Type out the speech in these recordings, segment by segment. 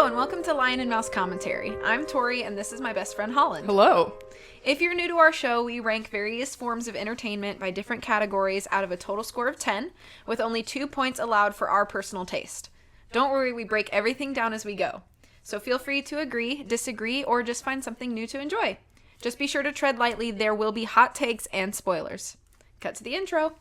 and welcome to Lion and Mouse Commentary. I'm Tori, and this is my best friend Holland. Hello. If you're new to our show, we rank various forms of entertainment by different categories out of a total score of 10, with only 2 points allowed for our personal taste. Don't worry, we break everything down as we go. So feel free to agree, disagree, or just find something new to enjoy. Just be sure to tread lightly, there will be hot takes and spoilers. Cut to the intro.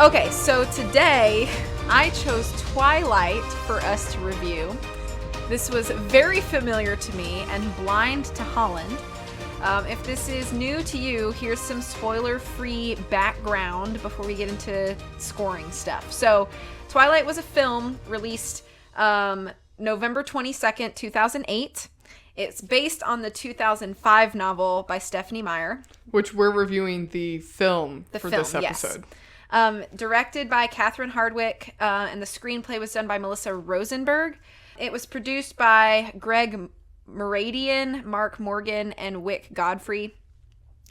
Okay, so today I chose Twilight for us to review. This was very familiar to me and blind to Holland. If this is new to you, here's some spoiler-free background before we get into scoring stuff. So, Twilight was a film released November 22nd, 2008. It's based on the 2005 novel by Stephanie Meyer. Which we're reviewing the film this episode. Yes. Directed by Catherine Hardwicke, and the screenplay was done by Melissa Rosenberg. It was produced by Greg Meradian, Mark Morgan, and Wick Godfrey,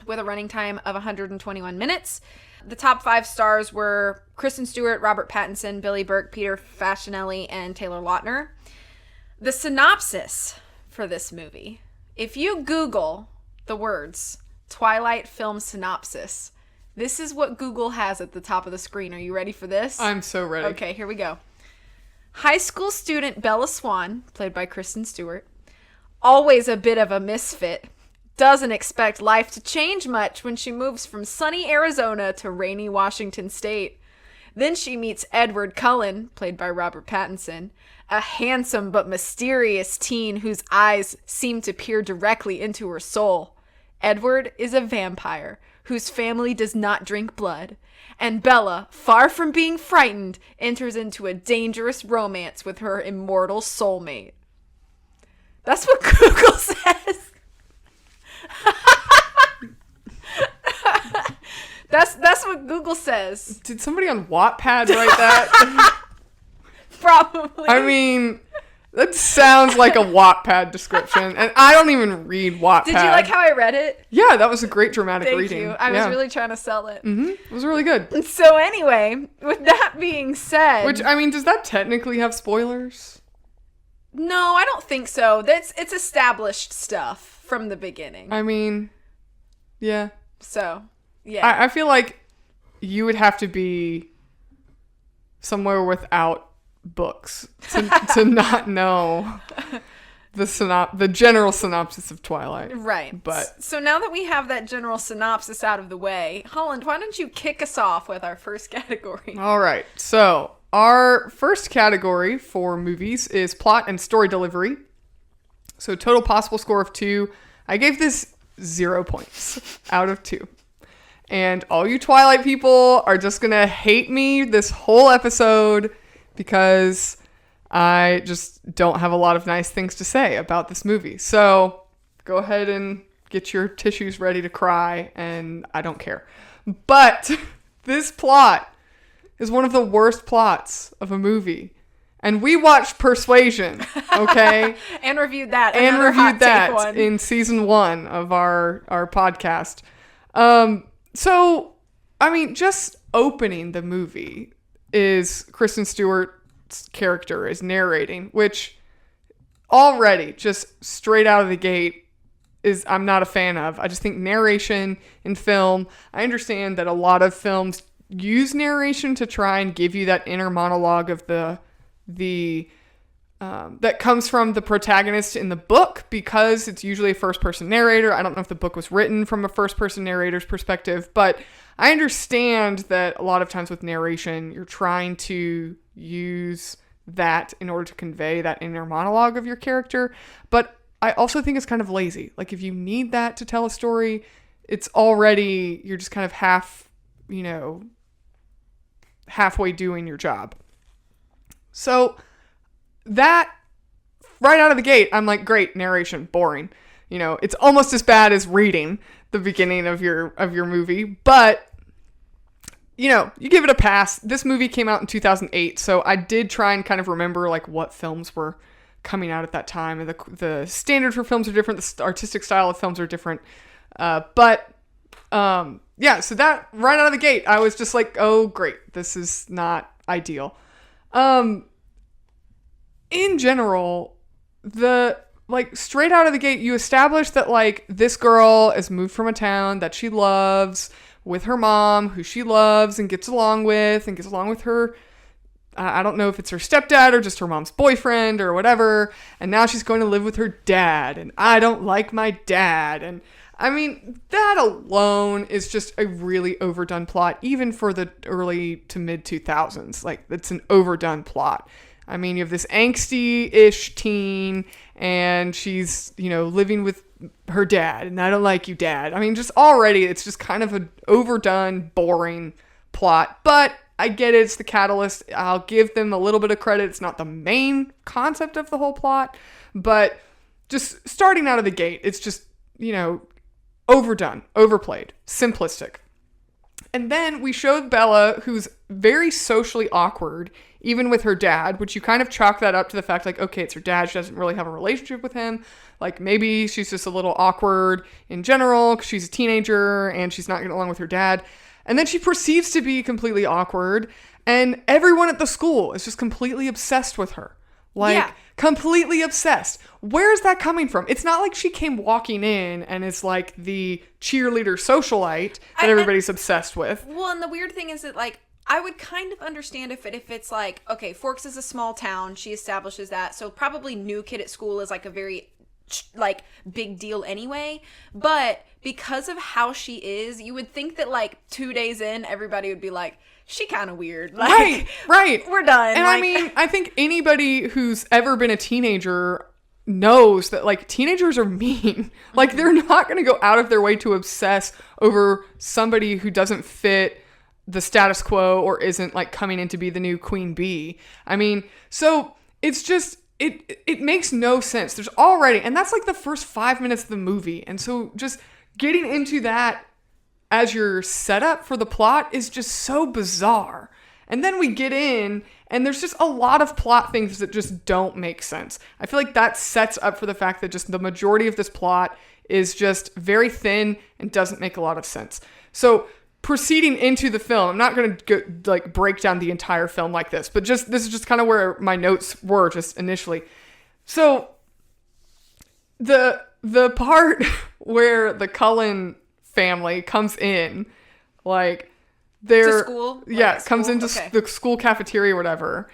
with a running time of 121 minutes. The top 5 stars were Kristen Stewart, Robert Pattinson, Billy Burke, Peter Facinelli, and Taylor Lautner. The synopsis for this movie, if you Google the words Twilight film synopsis, this is what Google has at the top of the screen. Are you ready for this? I'm so ready. Okay, here we go. High school student Bella Swan, played by Kristen Stewart, always a bit of a misfit, doesn't expect life to change much when she moves from sunny Arizona to rainy Washington State. Then she meets Edward Cullen, played by Robert Pattinson, a handsome but mysterious teen whose eyes seem to peer directly into her soul. Edward is a vampire whose family does not drink blood, and Bella, far from being frightened, enters into a dangerous romance with her immortal soulmate. That's what Google says. That's what Google says. Did somebody on Wattpad write that? Probably. I mean, that sounds like a Wattpad description, and I don't even read Wattpad. Did you like how I read it? Yeah, that was a great dramatic Thank reading. you. I was really trying to sell it. Mm-hmm. It was really good. So anyway, with that being said... Which, I mean, does that technically have spoilers? No, I don't think so. It's established stuff from the beginning. I mean, yeah. So, yeah. I feel like you would have to be somewhere without books to not know the general synopsis of Twilight. Right. But so now that we have that general synopsis out of the way, Holland, why don't you kick us off with our first category? All right. So our first category for movies is plot and story delivery. So total possible score of 2. I gave this 0 points out of 2. And all you Twilight people are just going to hate me this whole episode because I just don't have a lot of nice things to say about this movie. So go ahead and get your tissues ready to cry, and I don't care. But this plot is one of the worst plots of a movie. And we watched Persuasion, okay? And reviewed that. And reviewed that in season 1 of our podcast. So, I mean, just opening the movie is Kristen Stewart's character is narrating, which already just straight out of the gate is I'm not a fan of. I just think narration in film, I understand that a lot of films use narration to try and give you that inner monologue of the that comes from the protagonist in the book, because it's usually a first-person narrator. I don't know if the book was written from a first-person narrator's perspective, but I understand that a lot of times with narration, you're trying to use that in order to convey that inner monologue of your character. But I also think it's kind of lazy. Like, if you need that to tell a story, it's already, you're just kind of halfway doing your job. So that right out of the gate, I'm like, great, narration, boring. It's almost as bad as reading the beginning of your movie, but you know, you give it a pass. This movie came out in 2008, so I did try and kind of remember like what films were coming out at that time, and the standard for films are different, the artistic style of films are different, yeah, so that right out of the gate, I was just like, oh great, this is not ideal. In general, straight out of the gate, you establish that like this girl is moved from a town that she loves with her mom, who she loves and gets along with her. I don't know if it's her stepdad or just her mom's boyfriend or whatever. And now she's going to live with her dad, and I don't like my dad. And I mean, that alone is just a really overdone plot, even for the early to mid 2000s. Like, it's an overdone plot. I mean, you have this angsty-ish teen, and she's, you know, living with her dad, and I don't like you, dad. I mean, just already, it's just kind of an overdone, boring plot. But I get it, it's the catalyst. I'll give them a little bit of credit. It's not the main concept of the whole plot, but just starting out of the gate, it's just, you know, overdone, overplayed, simplistic. And then we showed Bella, who's very socially awkward, even with her dad, which you kind of chalk that up to the fact, like, okay, it's her dad. She doesn't really have a relationship with him. Like, maybe she's just a little awkward in general because she's a teenager and she's not getting along with her dad. And then she proceeds to be completely awkward, and everyone at the school is just completely obsessed with her. Like, completely obsessed. Where is that coming from? It's not like she came walking in and is like the cheerleader socialite that everybody's obsessed with. Well, and the weird thing is that, like, I would kind of understand if it's like, okay, Forks is a small town. She establishes that. So probably new kid at school is like a very, like, big deal anyway. But because of how she is, you would think that, like, 2 days in, everybody would be like, she kind of weird. Like, right. We're done. And like, I mean, I think anybody who's ever been a teenager knows that, like, teenagers are mean. Like, they're not going to go out of their way to obsess over somebody who doesn't fit the status quo or isn't, like, coming in to be the new queen bee. I mean, so it's just, it makes no sense. There's already, and that's like the first 5 minutes of the movie. And so just getting into that as your setup for the plot is just so bizarre. And then we get in, and there's just a lot of plot things that just don't make sense. I feel like that sets up for the fact that just the majority of this plot is just very thin and doesn't make a lot of sense. So proceeding into the film, I'm not going to like break down the entire film like this, but just this is just kind of where my notes were just initially. So the part where the Cullen family comes in, like, they're to school? comes into the school cafeteria or whatever.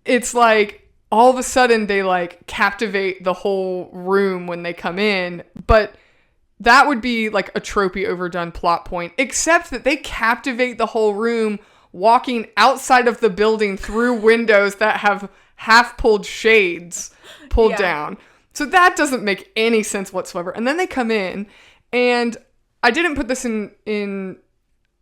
It's like all of a sudden they like captivate the whole room when they come in, but that would be like a tropey overdone plot point, except that they captivate the whole room walking outside of the building through windows that have half pulled shades pulled down. So that doesn't make any sense whatsoever. And then they come in, and I didn't put this in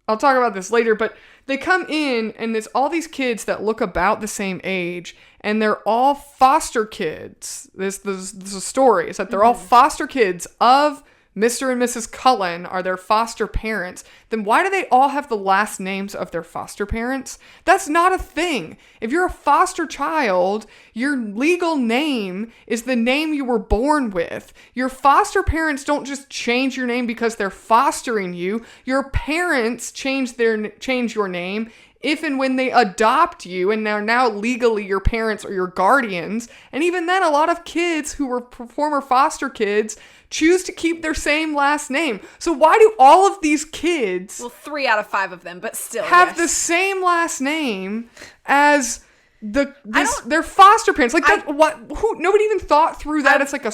I'll talk about this later, but they come in, and there's all these kids that look about the same age, and they're all foster kids. This is a story. It's that they're all foster kids of Mr. and Mrs. Cullen are their foster parents. Then why do they all have the last names of their foster parents? That's not a thing. If you're a foster child, your legal name is the name you were born with. Your foster parents don't just change your name because they're fostering you. Your parents change your name if and when they adopt you and are now legally your parents or your guardians. And even then, a lot of kids who were former foster kids choose to keep their same last name. So why do all of these kids, well, 3 out of 5 of them, but still, have the same last name as their foster parents? Like, nobody even thought through that. It's like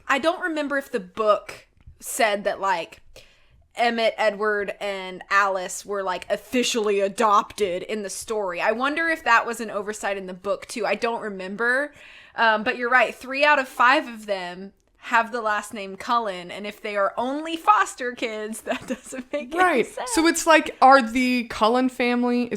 I don't remember if the book said that, like, Emmett, Edward, and Alice were, like, officially adopted in the story. I wonder if that was an oversight in the book too. I don't remember. But you're right. 3 out of 5 of them have the last name Cullen, and if they are only foster kids, that doesn't make any sense. So it's like, is the Cullen family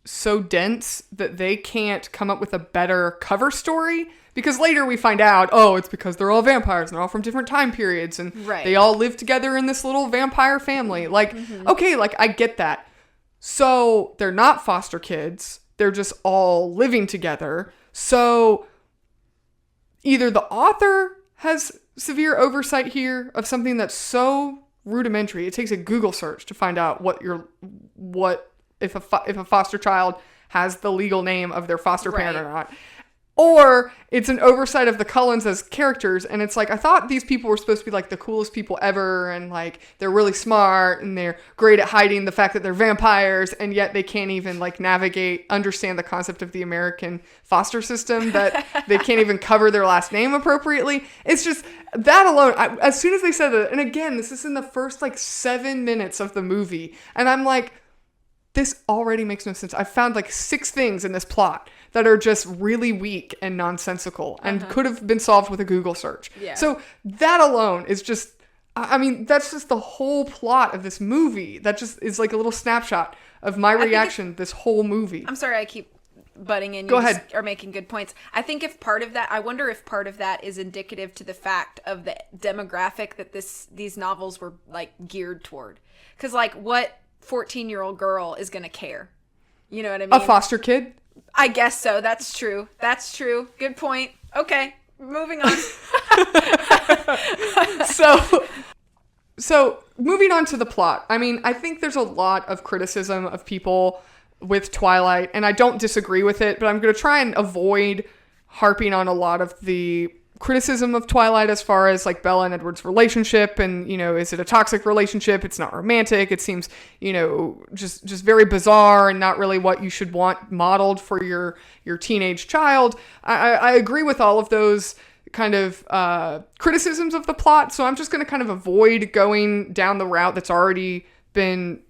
so dense that they can't come up with a better cover story. Because later we find out, oh, it's because they're all vampires and they're all from different time periods and they all live together in this little vampire family. Like, okay, like I get that. So they're not foster kids. They're just all living together. So either the author has severe oversight here of something that's so rudimentary. It takes a Google search to find out if a foster child has the legal name of their foster parent or not. Or it's an oversight of the Cullens as characters, and it's like, I thought these people were supposed to be like the coolest people ever, and like they're really smart and they're great at hiding the fact that they're vampires, and yet they can't even like understand the concept of the American foster system, that they can't even cover their last name appropriately. It's just that alone. As soon as they said that, and again, this is in the first like 7 minutes of the movie, and I'm like, this already makes no sense. I found like 6 things in this plot that are just really weak and nonsensical and could have been solved with a Google search. Yeah. So that alone is just, I mean, that's just the whole plot of this movie. That just is like a little snapshot of my reaction this whole movie. I'm sorry, I keep butting in. Go ahead. Are making good points. I think I wonder if part of that is indicative to the fact of the demographic that these novels were like geared toward. Because like, what 14-year-old girl is going to care? You know what I mean? A foster kid? I guess so. That's true. Good point. Okay, moving on. So moving on to the plot. I mean, I think there's a lot of criticism of people with Twilight, and I don't disagree with it, but I'm going to try and avoid harping on a lot of the criticism of Twilight as far as like Bella and Edward's relationship, and is it a toxic relationship? It's not romantic. It seems just very bizarre and not really what you should want modeled for your teenage child. I agree with all of those kind of criticisms of the plot, so I'm just going to kind of avoid going down the route that's already been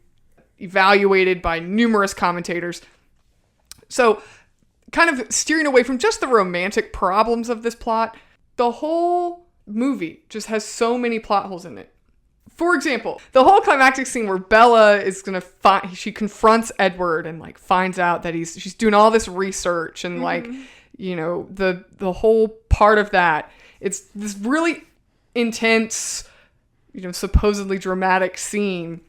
evaluated by numerous commentators. So kind of steering away from just the romantic problems of this plot. The whole movie just has so many plot holes in it. For example, the whole climactic scene where Bella is she confronts Edward and like finds out that she's doing all this research and like, the whole part of that. It's this really intense, supposedly dramatic scene.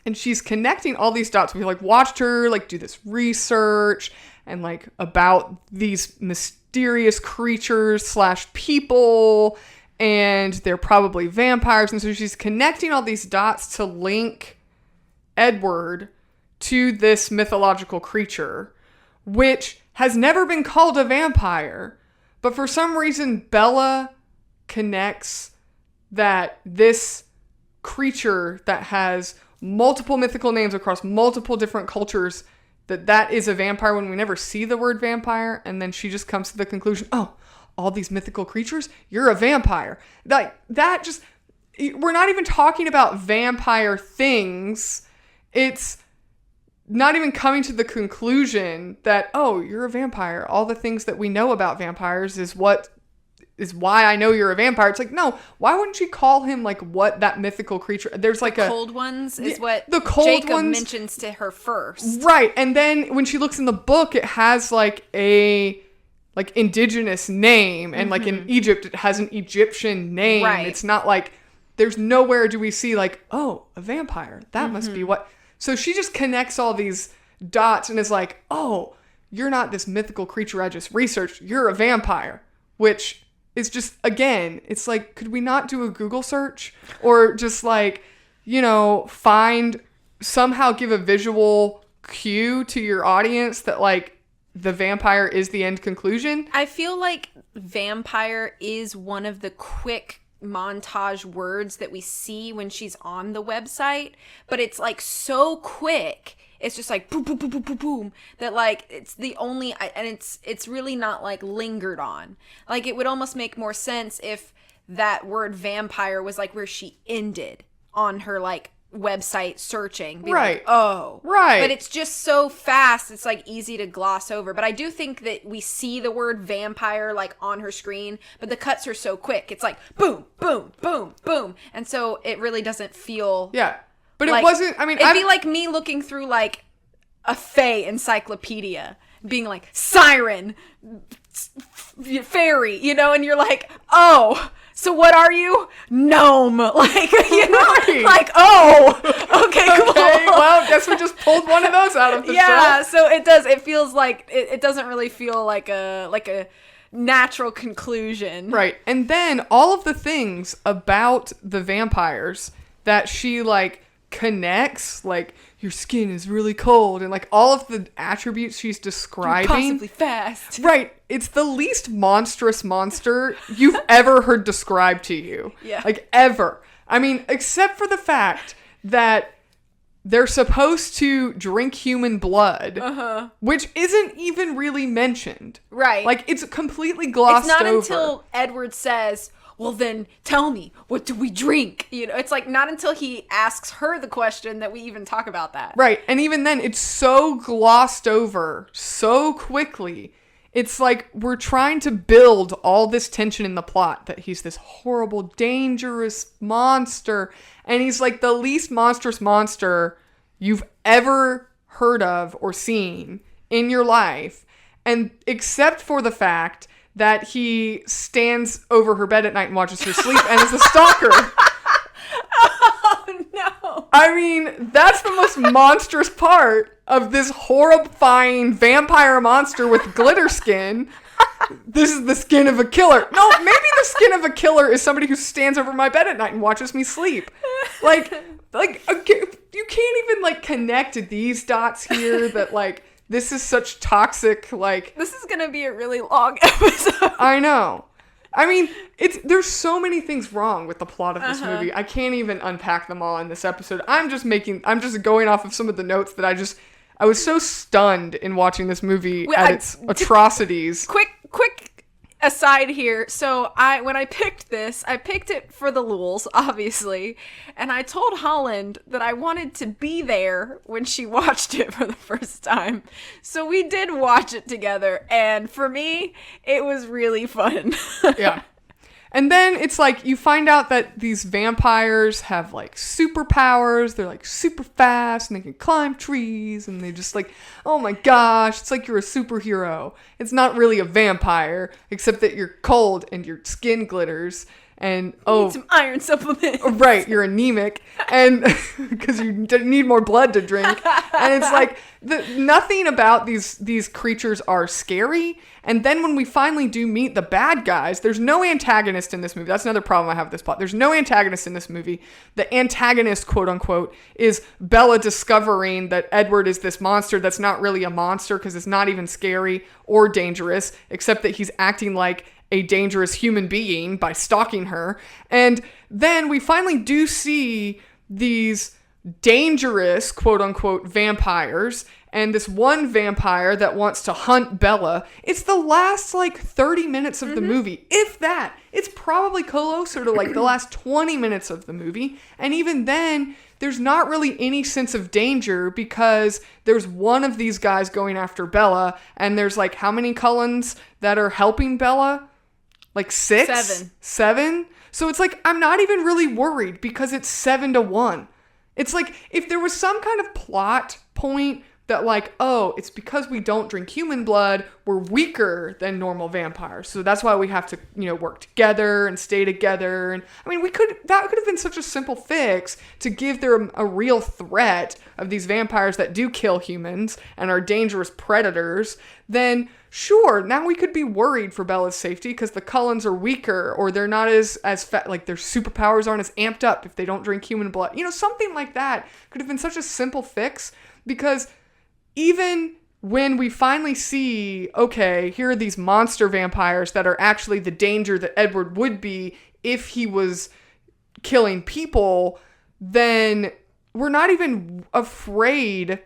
And she's connecting all these dots. We like watched her like do this research and like about these mysterious creatures / people, and they're probably vampires. And so she's connecting all these dots to link Edward to this mythological creature, which has never been called a vampire. But for some reason, Bella connects that this creature that has multiple mythical names across multiple different cultures, that is a vampire when we never see the word vampire. And then she just comes to the conclusion, oh, all these mythical creatures, you're a vampire. Like that just, we're not even talking about vampire things. It's not even coming to the conclusion that, oh, you're a vampire. All the things that we know about vampires is why I know you're a vampire. It's like, no, why wouldn't you call him like what that mythical creature? There's like the cold ones is what the cold Jacob ones mentions to her first. Right. And then when she looks in the book, it has like a like indigenous name, and like in Egypt, it has an Egyptian name. Right. It's not like, there's nowhere do we see like, oh, a vampire. That must be what. So she just connects all these dots and is like, oh, you're not this mythical creature I just researched. You're a vampire, which is just, again, it's like, could we not do a Google search or just like, somehow give a visual cue to your audience that like the vampire is the end conclusion? I feel like vampire is one of the quick montage words that we see when she's on the website, but it's like so quick. It's just like boom, boom, boom, boom, boom, boom. That like it's the only, and it's really not like lingered on. Like it would almost make more sense if that word vampire was like where she ended on her like website searching. Right. Like, oh. Right. But it's just so fast. It's like easy to gloss over. But I do think that we see the word vampire like on her screen, but the cuts are so quick. It's like boom, boom, boom, boom. And so it really doesn't feel. Yeah. But like, it wasn't, I mean, it'd be like me looking through like a Fae encyclopedia, being like, siren, fairy, you know, and you're like, oh, so what are you? Gnome. Like, you know, Right. like, oh, okay, cool. Okay, well, guess we just pulled one of those out of the Yeah, shelf. so it does. It feels like it doesn't really feel like a natural conclusion. Right. And then all of the things about the vampires that she like connects, like your skin is really cold, and like all of the attributes she's describing. Possibly fast. Right. It's the least monstrous monster you've ever heard described to you. Yeah. Like ever. I mean, except for the fact that they're supposed to drink human blood, which isn't even really mentioned. Right. Like, it's completely glossed over. It's not until Edward says, well, then tell me, what do we drink? You know, it's like not until he asks her the question that we even talk about that. Right. And even then, it's so glossed over so quickly. It's like we're trying to build all this tension in the plot that he's this horrible, dangerous monster. And he's like the least monstrous monster you've ever heard of or seen in your life. And except for the fact that he stands over her bed at night and watches her sleep and is a stalker. Oh, no. I mean, that's the most monstrous part of this horrifying vampire monster with glitter skin. This is the skin of a killer. No, maybe the skin of a killer is somebody who stands over my bed at night and watches me sleep. Like, you can't even, like, connect these dots here that, like, this is such toxic, like... This is going to be a really long episode. I know. I mean, there's so many things wrong with the plot of this movie. I can't even unpack them all in this episode. I'm just going off of some of the notes that I was so stunned in watching this movie at its atrocities. Quick aside here. So when I picked this, I picked it for the lulz, obviously. And I told Holland that I wanted to be there when she watched it for the first time. So we did watch it together. And for me, it was really fun. Yeah. And then it's like you find out that these vampires have like superpowers. They're like super fast and they can climb trees and they just like, oh my gosh, it's like you're a superhero. It's not really a vampire, except that you're cold and your skin glitters. And need some iron supplements. Right, you're anemic, and because you need more blood to drink. And it's like nothing about these creatures are scary. And then when we finally do meet the bad guys, there's no antagonist in this movie. That's another problem I have with this plot. There's no antagonist in this movie. The antagonist, quote unquote, is Bella discovering that Edward is this monster that's not really a monster because it's not even scary or dangerous, except that he's acting like a dangerous human being by stalking her. And then we finally do see these dangerous, quote unquote, vampires, and this one vampire that wants to hunt Bella. It's the last like 30 minutes of the movie, if that. It's probably closer to like the last 20 minutes of the movie. And even then, there's not really any sense of danger because there's one of these guys going after Bella, and there's like how many Cullens that are helping Bella? Like 6? 7? So it's like, I'm not even really worried because it's 7-1. It's like, if there was some kind of plot point that like, oh, it's because we don't drink human blood, we're weaker than normal vampires. So that's why we have to, work together and stay together. And I mean, that could have been such a simple fix to give them a real threat of these vampires that do kill humans and are dangerous predators. Then sure, now we could be worried for Bella's safety because the Cullens are weaker or they're not as fat, like their superpowers aren't as amped up if they don't drink human blood. Something like that could have been such a simple fix, because even when we finally see, okay, here are these monster vampires that are actually the danger that Edward would be if he was killing people, then we're not even afraid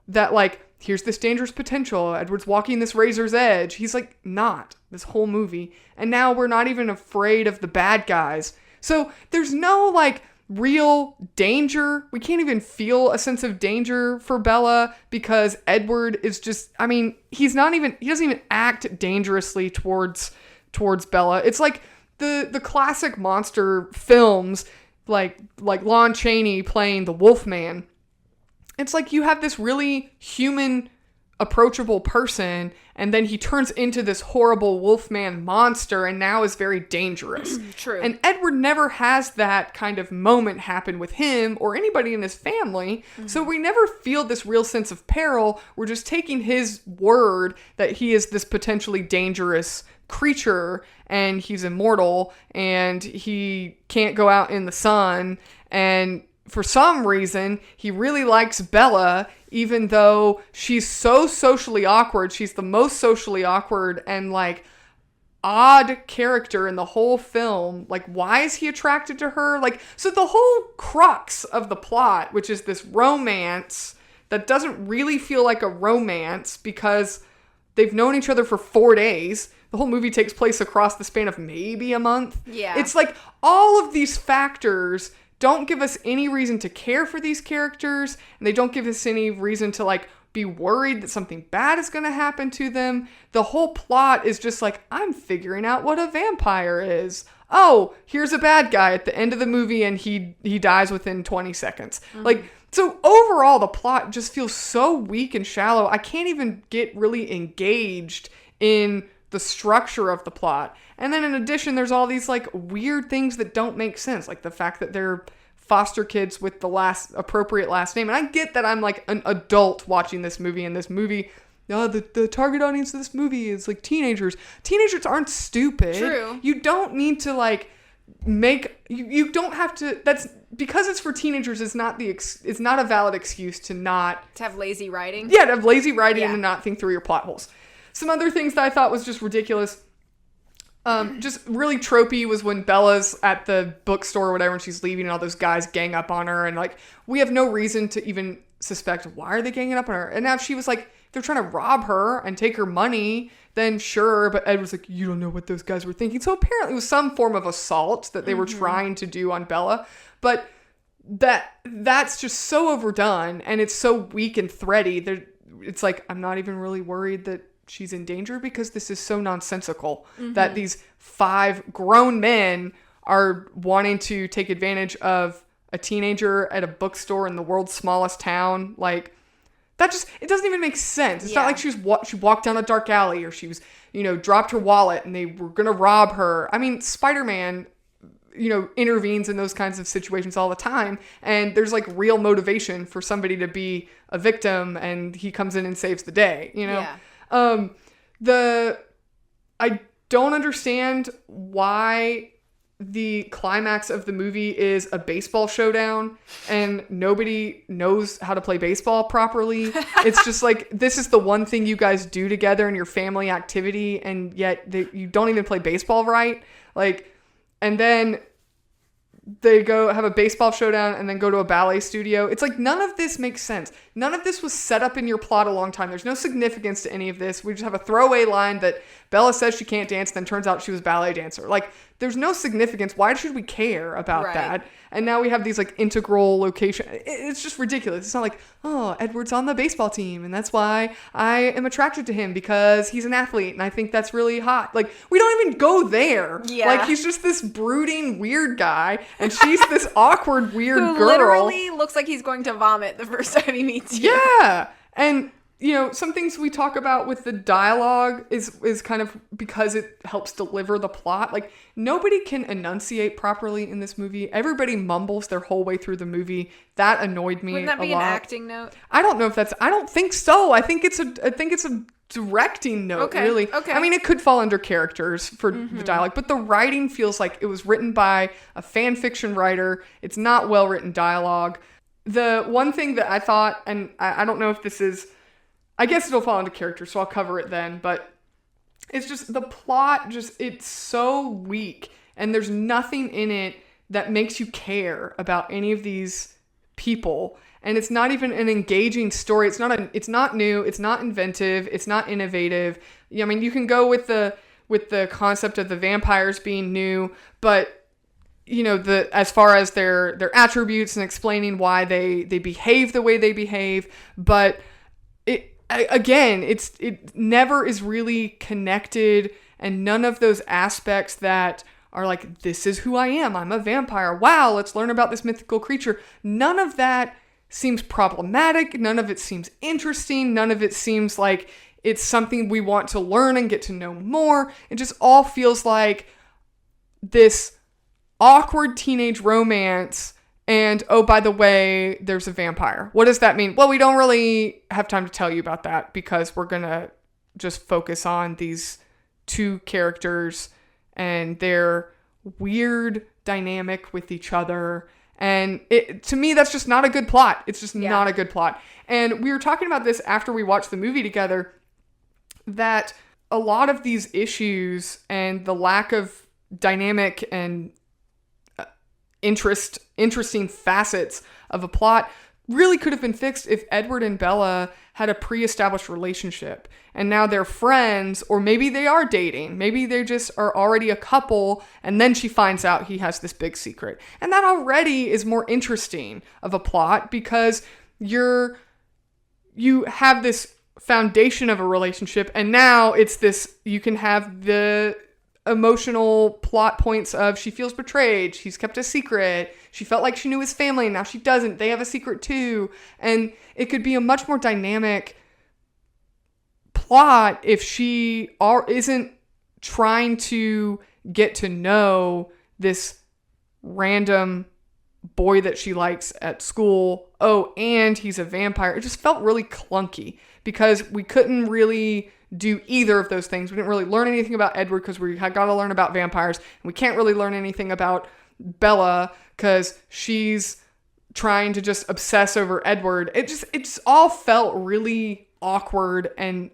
that, like, here's this dangerous potential. Edward's walking this razor's edge. He's like, not this whole movie. And now we're not even afraid of the bad guys. So there's no, like, real danger. We can't even feel a sense of danger for Bella because Edward is just, I mean, he doesn't even act dangerously towards Bella. It's like the classic monster films, like Lon Chaney playing the Wolfman. it's like you have this really human, approachable person, and then he turns into this horrible wolfman monster and now is very dangerous. True. And Edward never has that kind of moment happen with him or anybody in his family. So we never feel this real sense of peril. We're just taking his word that he is this potentially dangerous creature and he's immortal and he can't go out in the sun, and for some reason he really likes Bella, even though she's so socially awkward. She's the most socially awkward and like odd character in the whole film. Like, why is he attracted to her? Like, so the whole crux of the plot, which is this romance that doesn't really feel like a romance because they've known each other for 4 days. The whole movie takes place across the span of maybe a month. Yeah. It's like all of these factors don't give us any reason to care for these characters, and they don't give us any reason to like be worried that something bad is going to happen to them. The whole plot is just like, I'm figuring out what a vampire is. Oh, here's a bad guy at the end of the movie and he dies within 20 seconds. Like, so overall the plot just feels so weak and shallow. I can't even get really engaged in the structure of the plot. And then in addition, there's all these like weird things that don't make sense. Like the fact that they're foster kids with the appropriate last name. And I get that I'm like an adult watching this movie, and this movie, the target audience of this movie is like teenagers. Teenagers aren't stupid. True. You don't need to like you don't have to, that's because it's for teenagers is not it's not a valid excuse to not have lazy writing. Yeah, to have lazy writing Yeah. and not think through your plot holes. Some other things that I thought was just ridiculous. Just really tropey was when Bella's at the bookstore or whatever and she's leaving and all those guys gang up on her, and like we have no reason to even suspect why are they ganging up on her. And now she was like, if they're trying to rob her and take her money, then sure. But Ed was like, you don't know what those guys were thinking. So apparently it was some form of assault that they were trying to do on Bella. But that's just so overdone and it's so weak and thready. It's like, I'm not even really worried that she's in danger because this is so nonsensical that these 5 grown men are wanting to take advantage of a teenager at a bookstore in the world's smallest town. Like, that just, it doesn't even make sense. It's not like she walked down a dark alley or she was, dropped her wallet and they were going to rob her. I mean, Spider-Man, intervenes in those kinds of situations all the time. And there's like real motivation for somebody to be a victim and he comes in and saves the day, Yeah. I don't understand why the climax of the movie is a baseball showdown and nobody knows how to play baseball properly. It's just like, this is the one thing you guys do together in your family activity, and yet you don't even play baseball right. Like, and then they go have a baseball showdown and then go to a ballet studio. It's like, none of this makes sense. None of this was set up in your plot a long time. There's no significance to any of this. We just have a throwaway line that Bella says she can't dance, then turns out she was a ballet dancer. Like, there's no significance. Why should we care about that? And now we have these like integral location. It's just ridiculous. It's not like, oh, Edward's on the baseball team and that's why I am attracted to him because he's an athlete and I think that's really hot. Like, we don't even go there. Yeah. Like, he's just this brooding weird guy and she's this awkward weird Who girl. literally looks like he's going to vomit the first time he meets you. Yeah. And some things we talk about with the dialogue is kind of because it helps deliver the plot. Like, nobody can enunciate properly in this movie. Everybody mumbles their whole way through the movie. That annoyed me a lot. Wouldn't that be an acting note? I don't know if I don't think so. I think it's a directing note, really. Okay. I mean, it could fall under characters for the dialogue, but the writing feels like it was written by a fan fiction writer. It's not well-written dialogue. The one thing that I thought, and I don't know if this is, I guess it'll fall into character, so I'll cover it then, but it's just the plot, it's so weak, and there's nothing in it that makes you care about any of these people, and it's not even an engaging story. It's not new, it's not inventive, it's not innovative. I mean, you can go with the concept of the vampires being new, but as far as their attributes and explaining why they behave the way they behave, but it never is really connected, and none of those aspects that are like, this is who I am, I'm a vampire, wow, let's learn about this mythical creature. None of that seems problematic. None of it seems interesting. None of it seems like it's something we want to learn and get to know more. It just all feels like this awkward teenage romance. And, oh, by the way, there's a vampire. What does that mean? Well, we don't really have time to tell you about that because we're going to just focus on these two characters and their weird dynamic with each other. And to me, that's just not a good plot. It's just not a good plot. And we were talking about this after we watched the movie together, that a lot of these issues and the lack of dynamic and interesting facets of a plot really could have been fixed if Edward and Bella had a pre-established relationship and now they're friends, or maybe they are dating. Maybe they just are already a couple and then she finds out he has this big secret. And that already is more interesting of a plot because you have this foundation of a relationship and now it's this, you can have the emotional plot points of she feels betrayed, she's kept a secret, she felt like she knew his family and now she doesn't, they have a secret too. And it could be a much more dynamic plot if she isn't trying to get to know this random boy that she likes at school. Oh, and he's a vampire. It just felt really clunky because we couldn't really do either of those things. We didn't really learn anything about Edward because we had got to learn about vampires. And we can't really learn anything about Bella because she's trying to just obsess over Edward. It just all felt really awkward and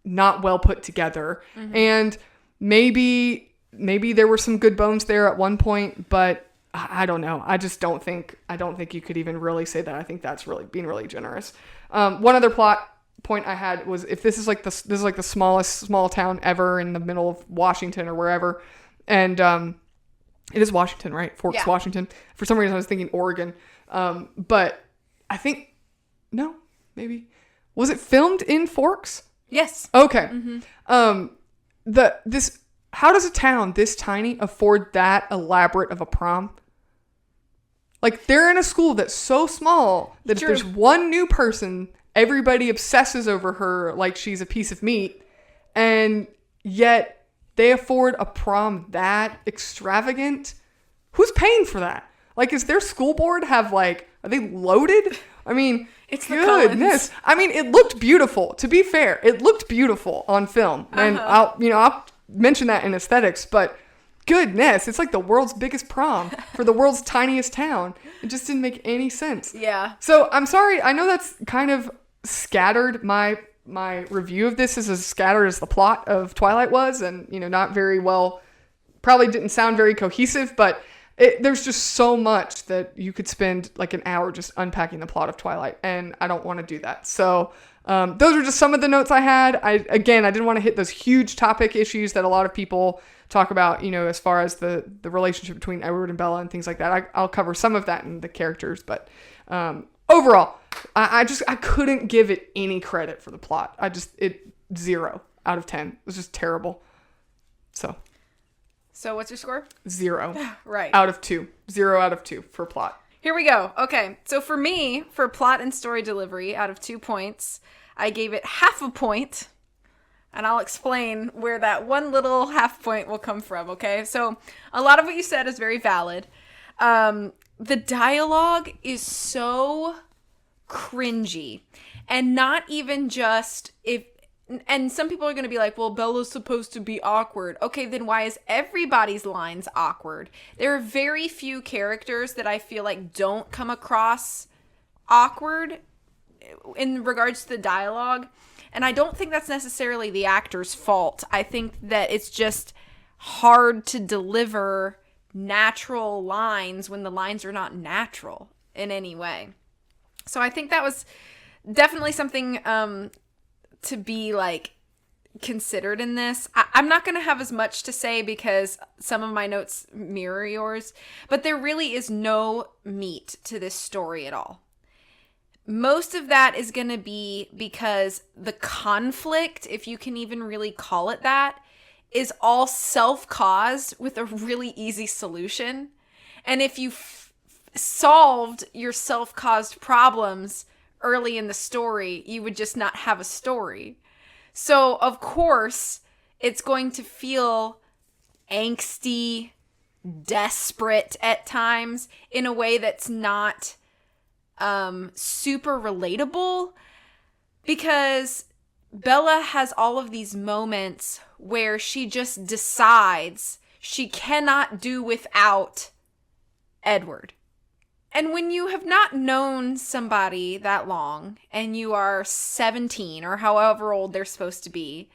not well put together. Mm-hmm. And maybe there were some good bones there at one point, but I don't know. I don't think you could even really say that. I think that's really being really generous. One other plot point I had was if this is like the smallest small town ever in the middle of Washington or wherever, and it is Washington, right? Forks, Washington. For some reason I was thinking Oregon, but I think no, maybe was it filmed in Forks? Yes. Okay. Mm-hmm. How does a town this tiny afford that elaborate of a prom? Like, they're in a school that's so small that if there's one new person, everybody obsesses over her like she's a piece of meat. And yet they afford a prom that extravagant. Who's paying for that? Like, is their school board are they loaded? I mean, it's goodness. I mean, it looked beautiful. To be fair, it looked beautiful on film. And I'll mention that in aesthetics, but goodness, it's like the world's biggest prom for the world's tiniest town. It just didn't make any sense. Yeah. So I'm sorry. I know that's kind of scattered. My review of this is as scattered as the plot of Twilight was, and not very well. Probably didn't sound very cohesive, but there's just so much that you could spend like an hour just unpacking the plot of Twilight, and I don't want to do that. So those are just some of the notes I had. I didn't want to hit those huge topic issues that a lot of people talk about, as far as the relationship between Edward and Bella and things like that. I'll cover some of that in the characters, but overall, I couldn't give it any credit for the plot. 0 out of 10. It was just terrible. So what's your score? 0. Right. Out of 2. 0 out of 2 for plot. Here we go. Okay. So for me, for plot and story delivery, out of 2 points, I gave it half a point. And I'll explain where that one little half point will come from, okay? So a lot of what you said is very valid. The dialogue is so cringy. And not even just and some people are going to be like, well, Bella's supposed to be awkward. Okay, then why is everybody's lines awkward? There are very few characters that I feel like don't come across awkward in regards to the dialogue. And I don't think that's necessarily the actor's fault. I think that it's just hard to deliver natural lines when the lines are not natural in any way. So I think that was definitely something to be like considered in this. I'm not going to have as much to say because some of my notes mirror yours, but there really is no meat to this story at all. Most of that is going to be because the conflict, if you can even really call it that, is all self-caused with a really easy solution. And if you solved your self-caused problems early in the story, you would just not have a story. So, of course, it's going to feel angsty, desperate at times in a way that's not super relatable, because Bella has all of these moments where she just decides she cannot do without Edward. And when you have not known somebody that long and you are 17 or however old they're supposed to be,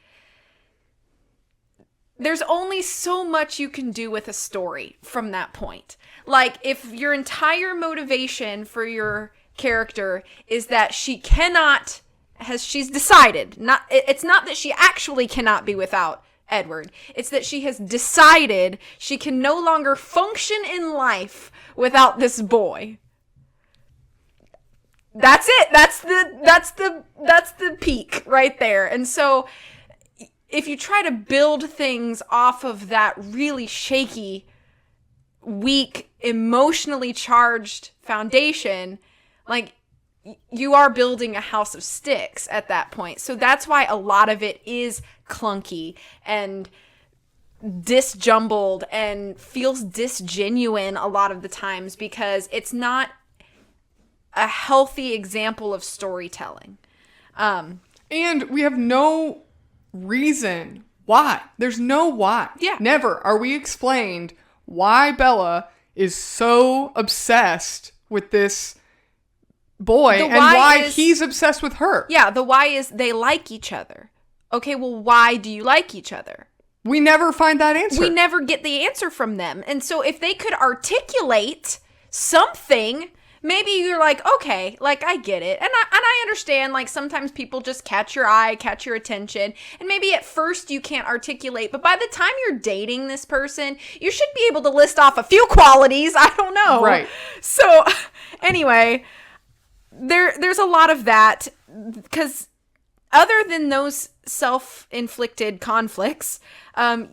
there's only so much you can do with a story from that point. Like, if your entire motivation for your character is that she's decided, it's not that she actually cannot be without Edward. It's that she has decided she can no longer function in life without this boy. That's it. That's the peak right there. And so if you try to build things off of that really shaky, weak, emotionally charged foundation, like, you are building a house of sticks at that point. So that's why a lot of it is clunky and disjumbled and feels disgenuine a lot of the times, because it's not a healthy example of storytelling. And we have no reason why. There's no why. Yeah. Never are we explained why Bella is so obsessed with this boy and why he's obsessed with her. Yeah, the why is they like each other. Okay, well, why do you like each other? We never find that answer. We never get the answer from them. And so if they could articulate something, maybe you're like, okay, like, I get it. And I understand, like, sometimes people just catch your eye, catch your attention. And maybe at first you can't articulate, but by the time you're dating this person, you should be able to list off a few qualities. I don't know. Right. So anyway, there's a lot of that, because other than those self-inflicted conflicts,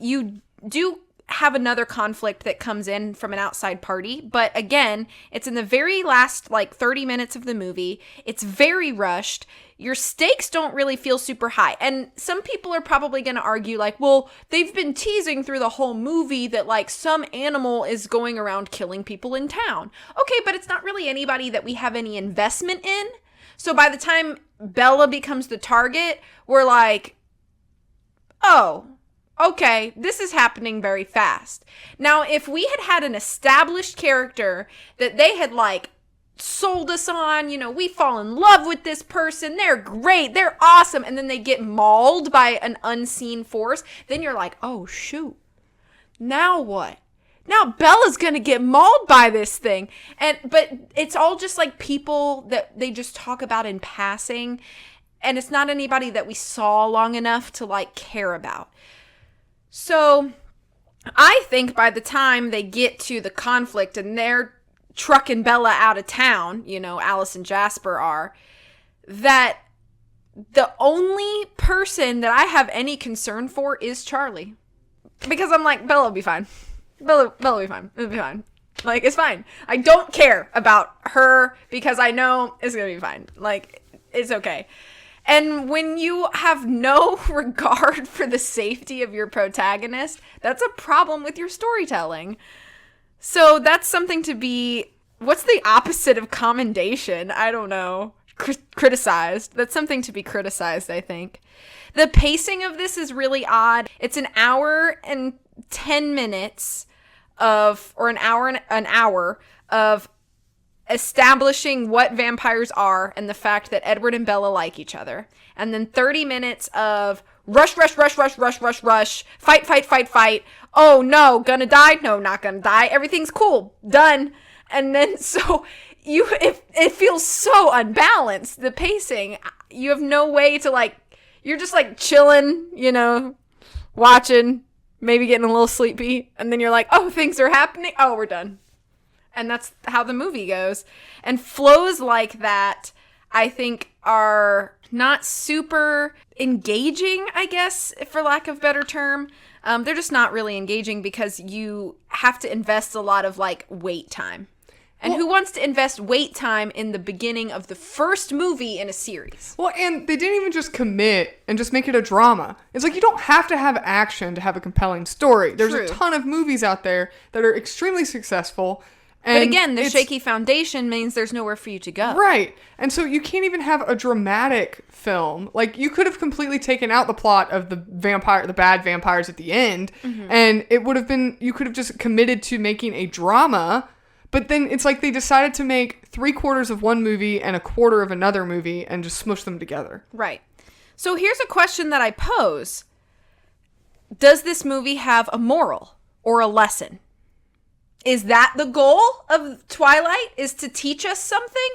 you do have another conflict that comes in from an outside party. But again, it's in the very last, like, 30 minutes of the movie. It's very rushed. Your stakes don't really feel super high. And some people are probably going to argue, like, well, they've been teasing through the whole movie that, like, some animal is going around killing people in town. Okay, but it's not really anybody that we have any investment in. So by the time Bella becomes the target, we're like, oh, okay, this is happening very fast. Now, if we had had an established character that they had, like, sold us on, you know, we fall in love with this person, they're great, they're awesome, and then they get mauled by an unseen force, then you're like, oh, shoot, now what? Now Bella's gonna get mauled by this thing. But it's all just, like, people that they just talk about in passing, and it's not anybody that we saw long enough to, like, care about. So I think by the time they get to the conflict and they're trucking Bella out of town, you know, Alice and Jasper are, that the only person that I have any concern for is Charlie. Because I'm like, Bella will be fine. Bella will be fine. It'll be fine. Like, it's fine. I don't care about her because I know it's going to be fine. Like, it's okay. And when you have no regard for the safety of your protagonist, that's a problem with your storytelling. So that's something to be, what's the opposite of commendation? I don't know. Criticized. That's something to be criticized, I think. The pacing of this is really odd. It's an hour and 10 minutes or an hour of establishing what vampires are and the fact that Edward and Bella like each other. And then 30 minutes of rush, fight. Oh no, gonna die? No, not gonna die. Everything's cool. Done. And then so it feels so unbalanced, the pacing. You have no way to, like, you're just, like, chilling, you know, watching, maybe getting a little sleepy, and then you're like, oh, things are happening. Oh, we're done. And that's how the movie goes. And flows like that, I think, are not super engaging, I guess, for lack of a better term. They're just not really engaging because you have to invest a lot of, like, wait time. And who wants to invest wait time in the beginning of the first movie in a series? Well, and they didn't even just commit and just make it a drama. It's like you don't have to have action to have a compelling story. There's True. a ton of movies out there that are extremely successful. And But again, the shaky foundation means there's nowhere for you to go. Right. And so you can't even have a dramatic film. Like, you could have completely taken out the plot of the bad vampires at the end, and it would have been, you could have just committed to making a drama. But then it's like they decided to make 3/4 of one movie and 1/4 of another movie and just smush them together. Right. So here's a question that I pose. Does this movie have a moral or a lesson? Is that the goal of Twilight, is to teach us something?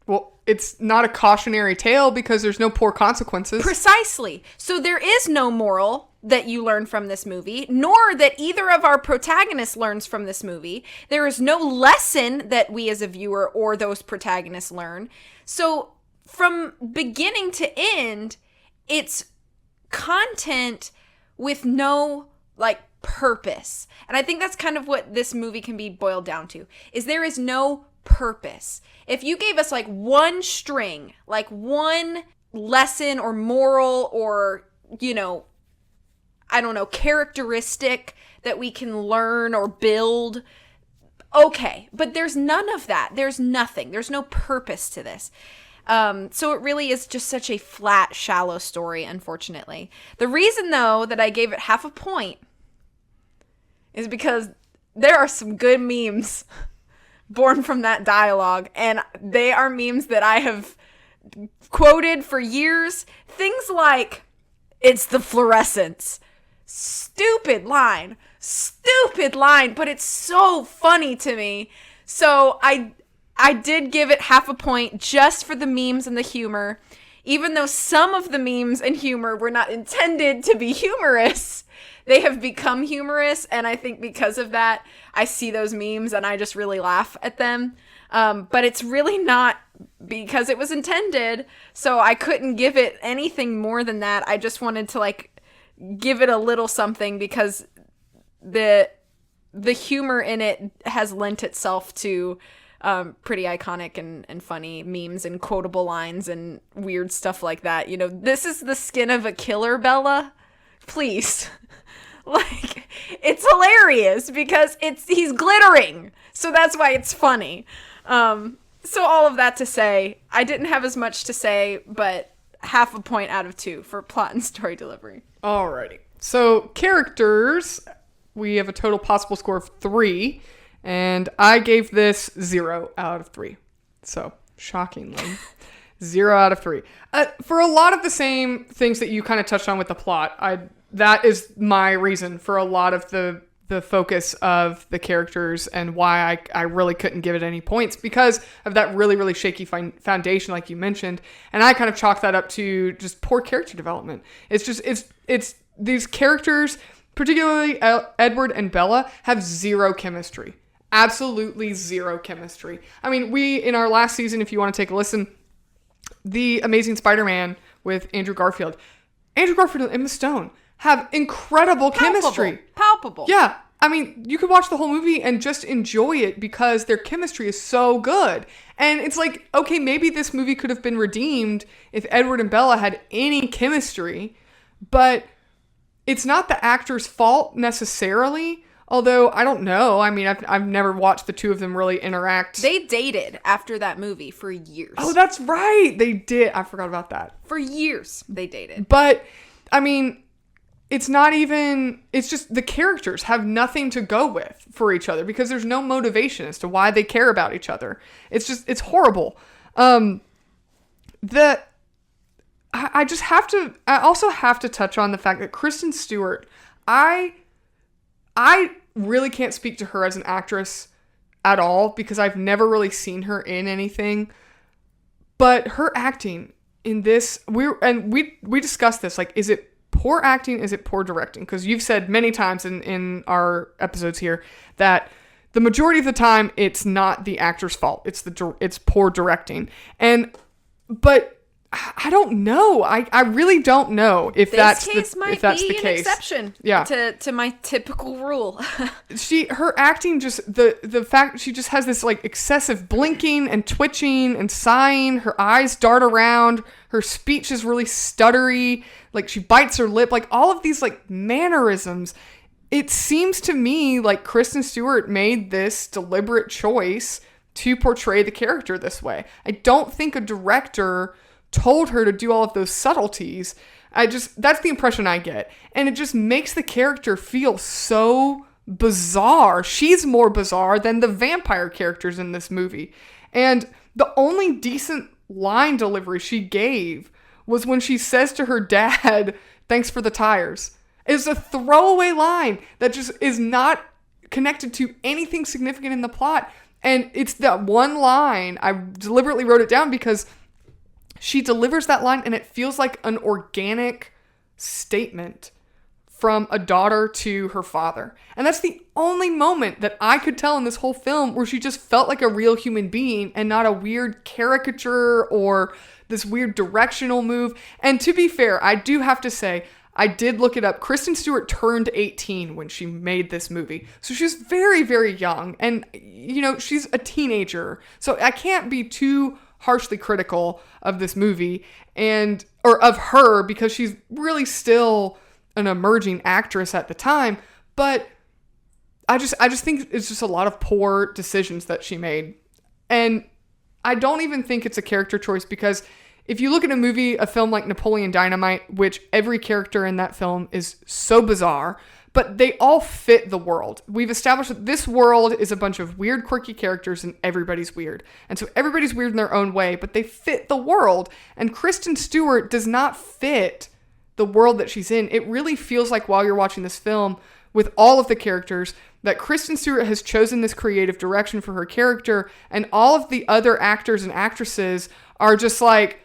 Well, it's not a cautionary tale because there's no poor consequences. Precisely. So there is no moral that you learn from this movie, nor that either of our protagonists learns from this movie. There is no lesson that we as a viewer or those protagonists learn. So from beginning to end, it's content with no, like, purpose. And I think that's kind of what this movie can be boiled down to, is there is no purpose. If you gave us like one string, like one lesson or moral or, I don't know, characteristic that we can learn or build, okay. But there's none of that. There's nothing. There's no purpose to this. So it really is just such a flat, shallow story, unfortunately. The reason, though, that I gave it half a point is because there are some good memes born from that dialogue, and they are memes that I have quoted for years. Things like, "It's the fluorescents." Stupid line, but it's so funny to me. So I did give it half a point just for the memes and the humor, even though some of the memes and humor were not intended to be humorous. They have become humorous, and I think because of that, I see those memes and I just really laugh at them. But it's really not because it was intended, so I couldn't give it anything more than that. I just wanted to, like, give it a little something because the humor in it has lent itself to pretty iconic and funny memes and quotable lines and weird stuff like that. This is the skin of a killer, Bella. Please. Like, it's hilarious because he's glittering. So that's why it's funny. So all of that to say, I didn't have as much to say, but half a point out of 2 for plot and story delivery. Alrighty. So characters, we have a total possible score of 3, and I gave this 0 out of 3. So shockingly, 0 out of 3. For a lot of the same things that you kind of touched on with the plot, that is my reason for a lot of the focus of the characters and why I really couldn't give it any points, because of that really, really shaky foundation, like you mentioned. And I kind of chalk that up to just poor character development. It's these characters, particularly Edward and Bella, have zero chemistry. Absolutely zero chemistry. I mean, in our last season, if you want to take a listen, The Amazing Spider-Man with Andrew Garfield and Emma Stone have incredible chemistry. Palpable. Yeah. I mean, you could watch the whole movie and just enjoy it because their chemistry is so good. And it's like, okay, maybe this movie could have been redeemed if Edward and Bella had any chemistry, but it's not the actor's fault necessarily. Although, I don't know. I mean, I've never watched the two of them really interact. They dated after that movie for years. Oh, that's right. They did. I forgot about that. For years, they dated. But, I mean, it's just the characters have nothing to go with for each other because there's no motivation as to why they care about each other. It's horrible. I also have to touch on the fact that Kristen Stewart, I really can't speak to her as an actress at all because I've never really seen her in anything. But her acting in this, we discussed this, like, is it poor acting? Is it poor directing? Because you've said many times in our episodes here that the majority of the time it's not the actor's fault. It's poor directing. But I don't know. I really don't know if that's the case. Exception to my typical rule. Her acting, just the fact she just has this like excessive blinking and twitching and sighing. Her eyes dart around. Her speech is really stuttery. Like she bites her lip. Like all of these like mannerisms. It seems to me like Kristen Stewart made this deliberate choice to portray the character this way. I don't think a director told her to do all of those subtleties. That's the impression I get. And it just makes the character feel so bizarre. She's more bizarre than the vampire characters in this movie. And the only decent line delivery she gave was when she says to her dad, "Thanks for the tires." It's a throwaway line that just is not connected to anything significant in the plot. And it's that one line, I deliberately wrote it down because she delivers that line and it feels like an organic statement from a daughter to her father. And that's the only moment that I could tell in this whole film where she just felt like a real human being and not a weird caricature or this weird directional move. And to be fair, I do have to say, I did look it up. Kristen Stewart turned 18 when she made this movie. So she's very, very young. And, you know, she's a teenager. So I can't be too harshly critical of this movie or of her because she's really still an emerging actress at the time. But I just think it's just a lot of poor decisions that she made. And I don't even think it's a character choice because if you look at a film like Napoleon Dynamite, which every character in that film is so bizarre, but they all fit the world. We've established that this world is a bunch of weird, quirky characters and everybody's weird. And so everybody's weird in their own way, but they fit the world. And Kristen Stewart does not fit the world that she's in. It really feels like while you're watching this film with all of the characters that Kristen Stewart has chosen this creative direction for her character, and all of the other actors and actresses are just like,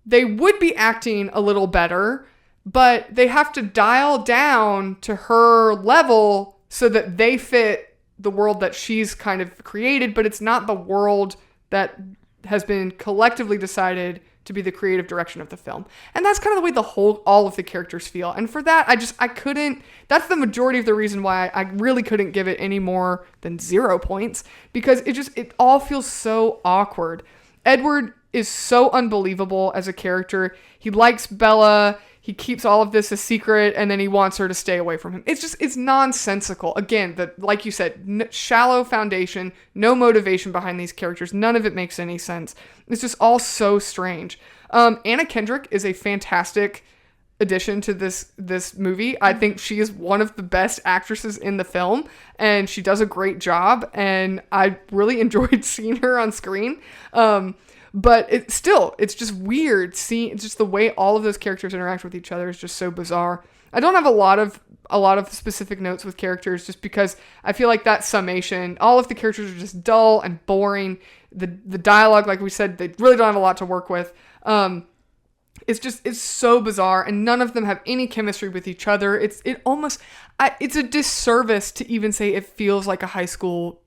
they would be acting a little better, but they have to dial down to her level so that they fit the world that she's kind of created, but it's not the world that has been collectively decided to be the creative direction of the film. And that's kind of the way all of the characters feel. And for that, I couldn't, that's the majority of the reason why I really couldn't give it any more than 0 points, because it all feels so awkward. Edward is so unbelievable as a character. He likes Bella. He keeps all of this a secret, and then he wants her to stay away from him. It's nonsensical. Again, like you said, shallow foundation, no motivation behind these characters. None of it makes any sense. It's just all so strange. Anna Kendrick is a fantastic addition to this movie. I think she is one of the best actresses in the film, and she does a great job, and I really enjoyed seeing her on screen. But it's just weird seeing, it's just the way all of those characters interact with each other is just so bizarre. I don't have a lot of specific notes with characters just because I feel like that summation, all of the characters are just dull and boring. The dialogue, like we said, they really don't have a lot to work with. It's so bizarre, and none of them have any chemistry with each other. It's a disservice to even say it feels like a high school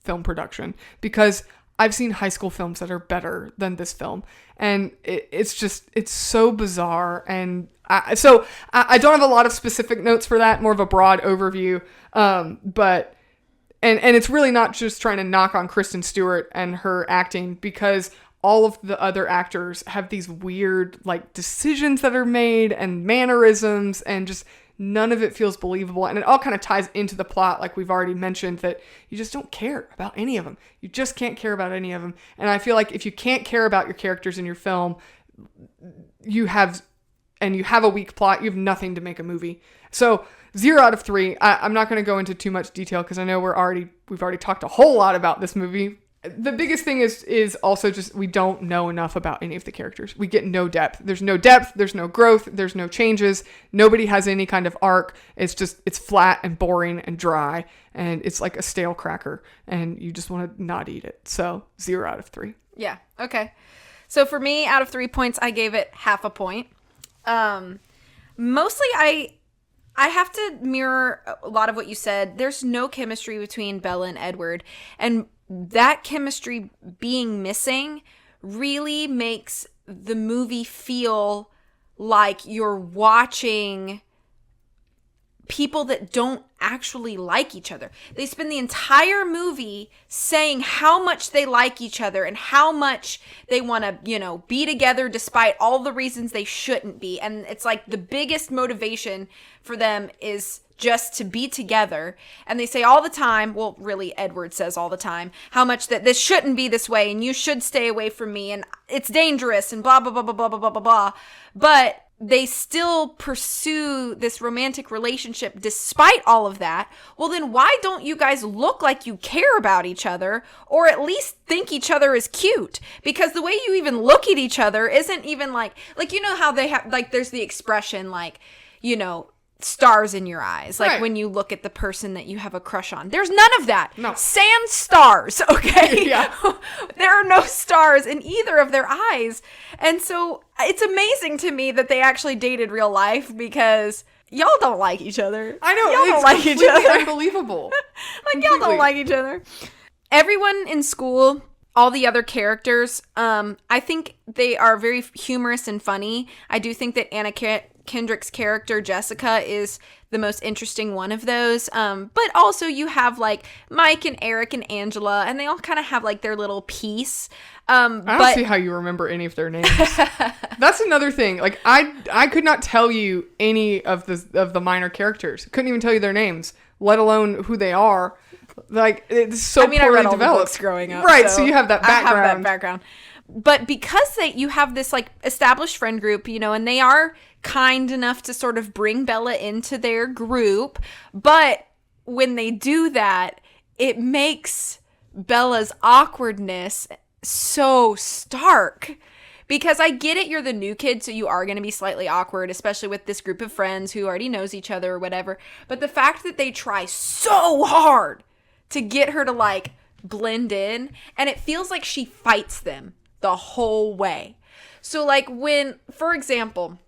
film production, because I've seen high school films that are better than this film, and it's so bizarre. And I don't have a lot of specific notes for that, more of a broad overview. But it's really not just trying to knock on Kristen Stewart and her acting, because all of the other actors have these weird like decisions that are made and mannerisms, and just none of it feels believable. And it all kind of ties into the plot, like we've already mentioned, that you just don't care about any of them. You just can't care about any of them. And I feel like if you can't care about your characters in your film, you have a weak plot, you have nothing to make a movie. So 0 out of 3. I'm not going to go into too much detail because I know we've already talked a whole lot about this movie. The biggest thing is also just we don't know enough about any of the characters. We get no depth. There's no depth. There's no growth. There's no changes. Nobody has any kind of arc. It's flat and boring and dry, and it's like a stale cracker, and you just want to not eat it. So 0 out of 3. Yeah. Okay. So for me, out of 3 points, I gave it half a point. Mostly I have to mirror a lot of what you said. There's no chemistry between Bella and Edward, and that chemistry being missing really makes the movie feel like you're watching people that don't actually like each other. They spend the entire movie saying how much they like each other and how much they want to, be together despite all the reasons they shouldn't be. And it's like the biggest motivation for them is just to be together. And they say all the time, well, really, Edward says all the time, how much that this shouldn't be this way and you should stay away from me and it's dangerous and blah, blah, blah, blah, blah, blah, blah, blah, blah. But they still pursue this romantic relationship despite all of that. Well, then why don't you guys look like you care about each other or at least think each other is cute? Because the way you even look at each other isn't even like how they have, like, there's the expression, like, stars in your eyes, like when you look at the person that you have a crush on. There's none of that. No. Sans stars, okay? Yeah. There are no stars in either of their eyes. And so it's amazing to me that they actually dated real life, because y'all don't like each other. I know. Y'all don't like each other. Unbelievable. Y'all don't like each other. Everyone in school, all the other characters, I think they are very humorous and funny. I do think that Anna Kendrick's character, Jessica, is the most interesting one of those. But also you have like Mike and Eric and Angela, and they all kind of have like their little piece. I don't see how you remember any of their names. That's another thing. Like I could not tell you any of the minor characters. Couldn't even tell you their names, let alone who they are. Like, it's so poorly I read all developed. the books growing up, right? So you have that background. I have that background. But because you have this like established friend group, and they are kind enough to sort of bring Bella into their group, but when they do that, it makes Bella's awkwardness so stark. Because I get it, you're the new kid, so you are going to be slightly awkward, especially with this group of friends who already knows each other or whatever. But the fact that they try so hard to get her to like blend in, and it feels like she fights them the whole way. So like when, for example,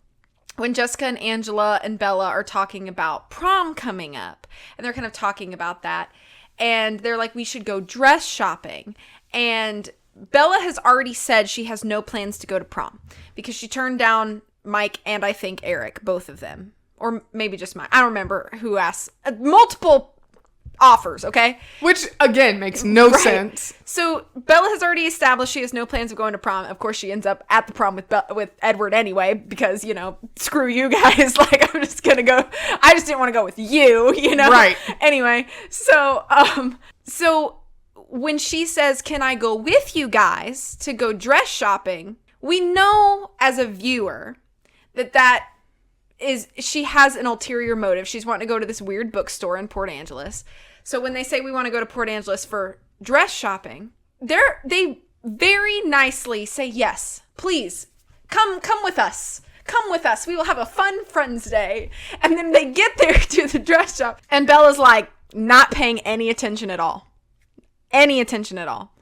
when Jessica and Angela and Bella are talking about prom coming up, and they're kind of talking about that, and they're like, we should go dress shopping. And Bella has already said she has no plans to go to prom because she turned down Mike and I think Eric, both of them. Or maybe just Mike. I don't remember who asked. Multiple offers, okay? Which, again, makes no sense. So Bella has already established she has no plans of going to prom. Of course, she ends up at the prom with Edward anyway because, screw you guys. Like, I'm just going to go. I just didn't want to go with you, Right. Anyway, so when she says, can I go with you guys to go dress shopping? We know as a viewer that is, she has an ulterior motive. She's wanting to go to this weird bookstore in Port Angeles. So when they say we want to go to Port Angeles for dress shopping, they very nicely say, yes, please come with us. Come with us. We will have a fun Friends Day. And then they get there to the dress shop and Bella's like not paying any attention at all. Any attention at all.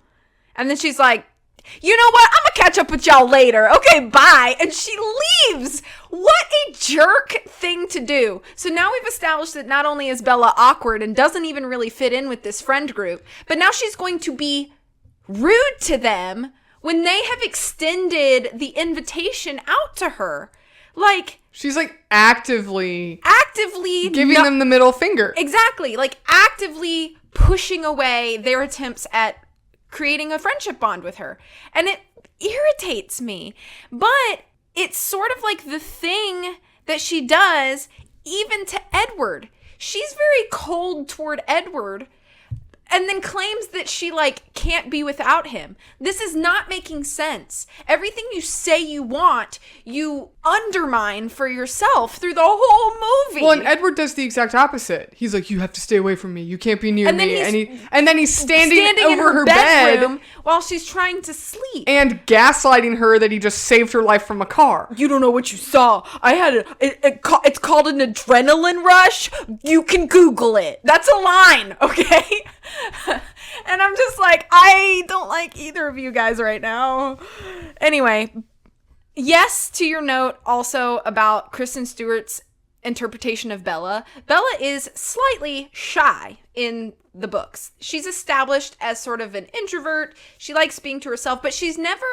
And then she's like, you know what? I'm gonna catch up with y'all later. Okay, bye. And she leaves. What a jerk thing to do. So now we've established that not only is Bella awkward and doesn't even really fit in with this friend group, but now she's going to be rude to them when they have extended the invitation out to her. Like, she's like actively giving them the middle finger. Exactly. Like actively pushing away their attempts at creating a friendship bond with her. And it irritates me. But it's sort of like the thing that she does even to Edward. She's very cold toward Edward and then claims that she can't be without him. This is not making sense. Everything you say you want, you undermine for yourself through the whole movie. Well, and Edward does the exact opposite. He's like, you have to stay away from me. You can't be near me. And then he's standing over her bed while she's trying to sleep. And gaslighting her that he just saved her life from a car. You don't know what you saw. I had it's called an adrenaline rush. You can Google it. That's a line, okay? And I'm just like, I don't like either of you guys right now. Anyway, yes, to your note also about Kristen Stewart's interpretation of Bella. Bella is slightly shy in the books. She's established as sort of an introvert. She likes being to herself, but she's never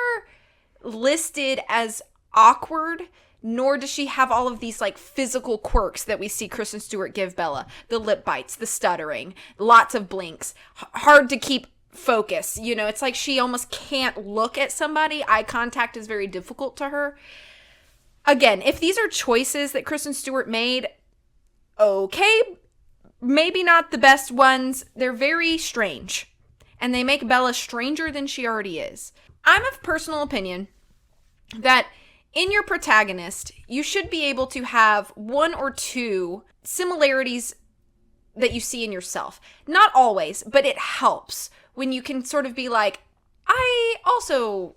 listed as awkward, nor does she have all of these like physical quirks that we see Kristen Stewart give Bella. The lip bites, the stuttering, lots of blinks, hard to keep focus. You know, it's like she almost can't look at somebody. Eye contact is very difficult to her. Again, if these are choices that Kristen Stewart made, okay, maybe not the best ones. They're very strange. And they make Bella stranger than she already is. I'm of personal opinion that in your protagonist, you should be able to have one or two similarities that you see in yourself. Not always, but it helps when you can sort of be like, I also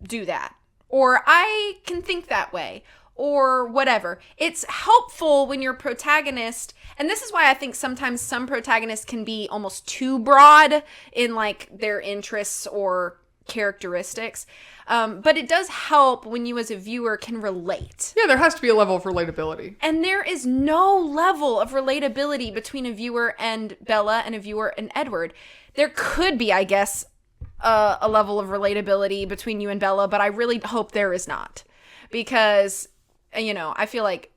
do that. Or I can think that way. Or whatever. It's helpful when your protagonist, and this is why I think sometimes some protagonists can be almost too broad in like their interests or characteristics. But it does help when you as a viewer can relate. Yeah, there has to be a level of relatability. And there is no level of relatability between a viewer and Bella and a viewer and Edward. There could be, I guess, a level of relatability between you and Bella, but I really hope there is not. Because, you know, I feel like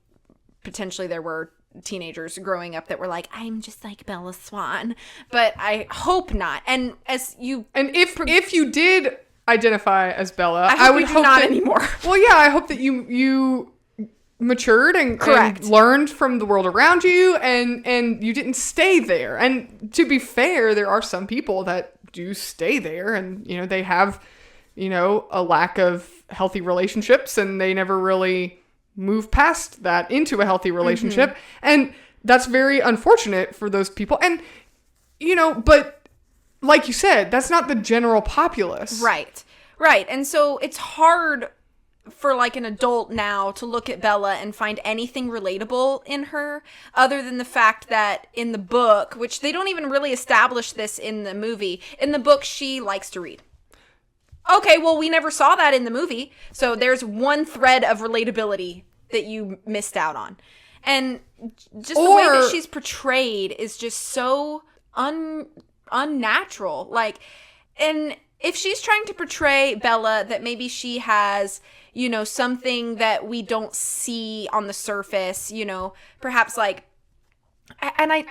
potentially there were teenagers growing up that were like, I'm just like Bella Swan, but I hope not. And as you, and if you did identify as Bella, I would hope not that, anymore. Well, yeah, I hope that you matured and learned from the world around you, and you didn't stay there. And to be fair, there are some people that do stay there, and you know they have, you know, a lack of healthy relationships, and they never really move past that into a healthy relationship. Mm-hmm. And that's very unfortunate for those people. And, you know, but like you said, that's not the general populace. Right. And so it's hard for like an adult now to look at Bella and find anything relatable in her other than the fact that in the book, which they don't even really establish this in the movie, in the book, she likes to read. Okay, well, we never saw that in the movie. So there's one thread of relatability that you missed out on. And just the way that she's portrayed is just so unnatural. Like, and if she's trying to portray Bella that maybe she has, you know, something that we don't see on the surface, you know, perhaps like, and I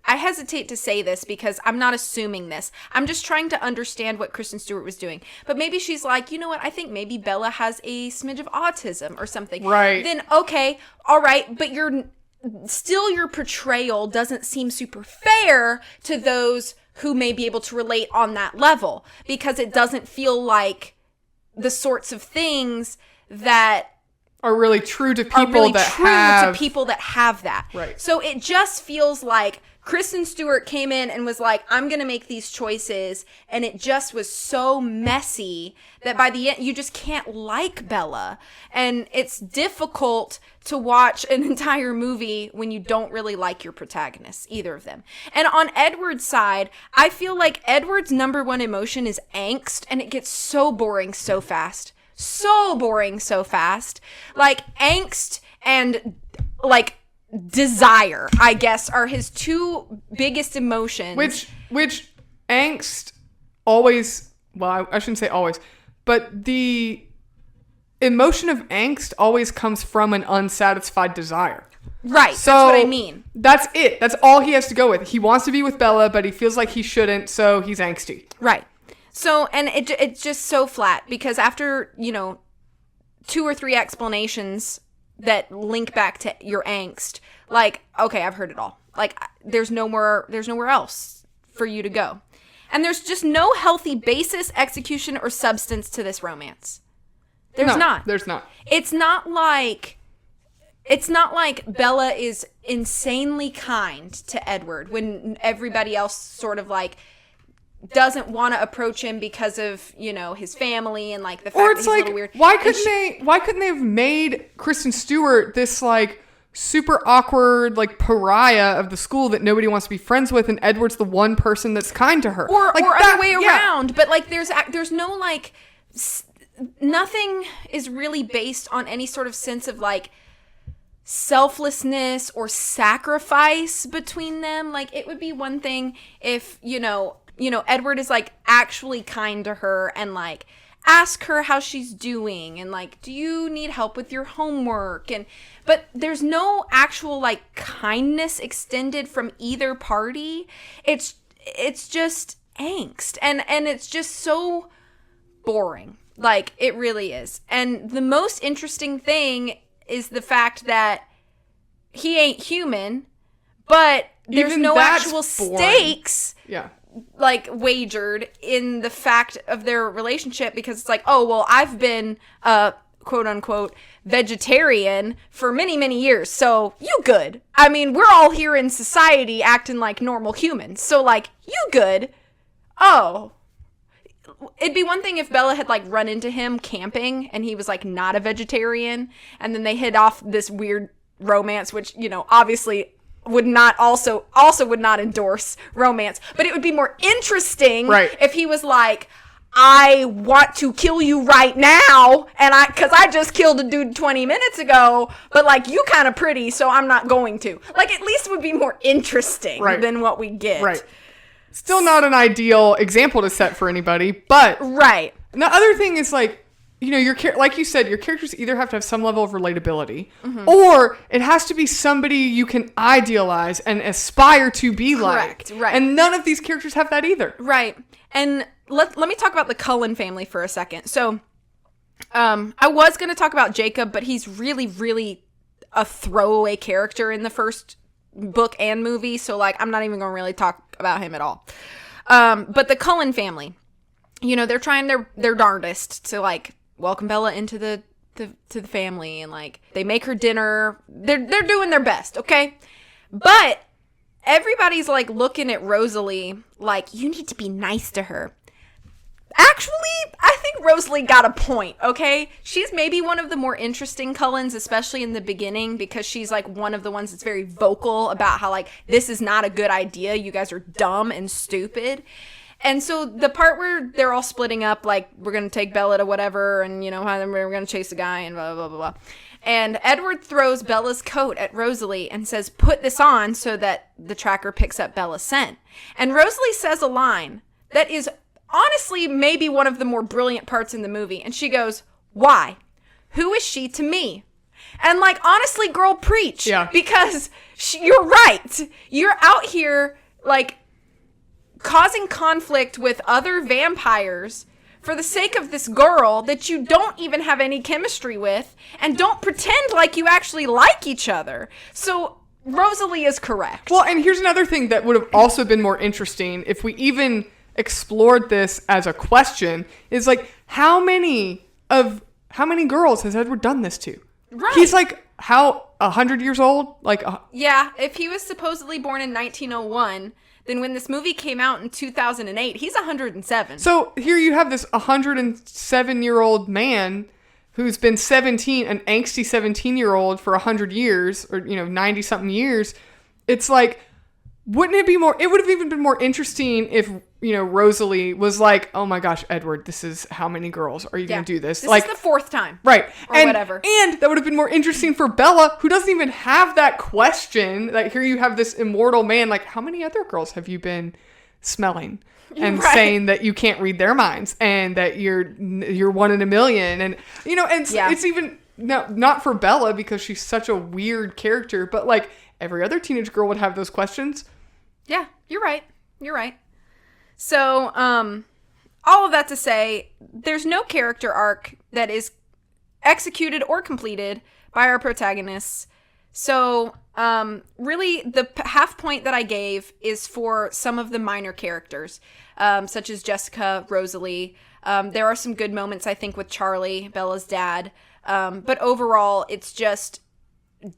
hesitate to say this because I'm not assuming this. I'm just trying to understand what Kristen Stewart was doing. But maybe she's like, you know what? I think maybe Bella has a smidge of autism or something. Right. Then, okay, all right. But your portrayal doesn't seem super fair to those who may be able to relate on that level, because it doesn't feel like the sorts of things that are really true to people that have that. Right. So it just feels like Kristen Stewart came in and was like, I'm going to make these choices. And it just was so messy that by the end, you just can't like Bella. And it's difficult to watch an entire movie when you don't really like your protagonists, either of them. And on Edward's side, I feel like Edward's number one emotion is angst, and it gets so boring so fast. Like angst and like desire, I guess, are his two biggest emotions. Which angst always, well, I shouldn't say always, but the emotion of angst always comes from an unsatisfied desire. Right, so that's what I mean. That's it. That's all he has to go with. He wants to be with Bella, but he feels like he shouldn't, so he's angsty. Right. So, and it's just so flat, because after, you know, 2 or 3 explanations that link back to your angst, like, okay, I've heard it all. Like, there's nowhere else for you to go. And there's just no healthy basis, execution, or substance to this romance. There's not. It's not like Bella is insanely kind to Edward when everybody else sort of like doesn't want to approach him because of, you know, his family and like the fact that he's like, a little weird. Why couldn't they have made Kristen Stewart this like super awkward like pariah of the school that nobody wants to be friends with, and Edward's the one person that's kind to her, or that, other way around? But like there's no like nothing is really based on any sort of sense of like selflessness or sacrifice between them. Like, it would be one thing if, you know, Edward is like actually kind to her and like ask her how she's doing and like, do you need help with your homework? But there's no actual like kindness extended from either party. It's just angst, and it's just so boring. Like, it really is. And the most interesting thing is the fact that he ain't human, but there's Even no that's actual boring. stakes Yeah. like wagered in the fact of their relationship, because it's like, oh, well, I've been quote unquote vegetarian for many, many years, so you good. I mean, we're all here in society acting like normal humans, so like, you good. Oh, it'd be one thing if Bella had like run into him camping and he was like not a vegetarian, and then they hit off this weird romance, which, you know, obviously would not also would not endorse romance, but it would be more interesting if he was like, I want to kill you right now, and because I just killed a dude 20 minutes ago, but like, you kind of pretty, so I'm not going to. Like, at least it would be more interesting than what we get. Right. Still not an ideal example to set for anybody, but right. And the other thing is like, you know, like you said, your characters either have to have some level of relatability, or it has to be somebody you can idealize and aspire to be like. Right. And none of these characters have that either. Right. And let me talk about the Cullen family for a second. So, I was going to talk about Jacob, but he's really, really a throwaway character in the first book and movie. So, like, I'm not even going to really talk about him at all. But the Cullen family, you know, they're trying their darndest to like welcome Bella into the family, and like, they make her dinner. They're doing their best, okay? But everybody's like looking at Rosalie like, you need to be nice to her. Actually, I think Rosalie got a point, okay? She's maybe one of the more interesting Cullens, especially in the beginning, because she's like one of the ones that's very vocal about how like, this is not a good idea. You guys are dumb and stupid. And so the part where they're all splitting up, like, we're going to take Bella to whatever, and, you know, we're going to chase a guy, and blah, blah, blah, blah. And Edward throws Bella's coat at Rosalie and says, put this on so that the tracker picks up Bella's scent. And Rosalie says a line that is honestly maybe one of the more brilliant parts in the movie. And she goes, why? Who is she to me? And, like, honestly, girl, preach. Yeah. Because you're right. You're out here, like, causing conflict with other vampires for the sake of this girl that you don't even have any chemistry with, and don't pretend like you actually like each other. So Rosalie is correct. Well, and here's another thing that would have also been more interesting if we even explored this as a question, is like, how many girls has Edward done this to? Right. He's like, 100 years old? Like, yeah, if he was supposedly born in 1901, then when this movie came out in 2008, he's 107. So here you have this 107-year-old man who's been 17, an angsty 17-year-old for 100 years, or, you know, 90-something years. It's like, it would have even been more interesting if, you know, Rosalie was like, oh my gosh, Edward, this is how many girls are you going to do this? This like, is the fourth time. Right. Or whatever. And that would have been more interesting for Bella, who doesn't even have that question. Like, here you have this immortal man, like, how many other girls have you been smelling? And saying that you can't read their minds, and that you're one in a million. And, you know, and it's even, not for Bella because she's such a weird character, but like, every other teenage girl would have those questions. Yeah, you're right. So, all of that to say, there's no character arc that is executed or completed by our protagonists. So, really, the half point that I gave is for some of the minor characters, such as Jessica, Rosalie. There are some good moments, I think, with Charlie, Bella's dad. But overall, it's just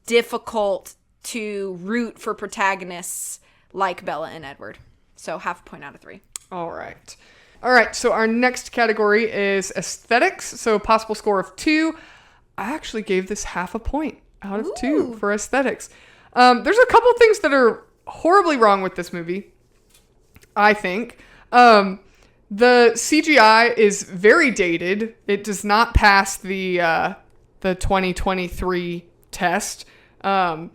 difficult to root for protagonists like Bella and Edward. So, half a point out of 3. All right. So our next category is aesthetics. So possible score of 2. I actually gave this half a point out of 2 for aesthetics. There's a couple things that are horribly wrong with this movie, I think. The CGI is very dated. It does not pass the 2023 test. Even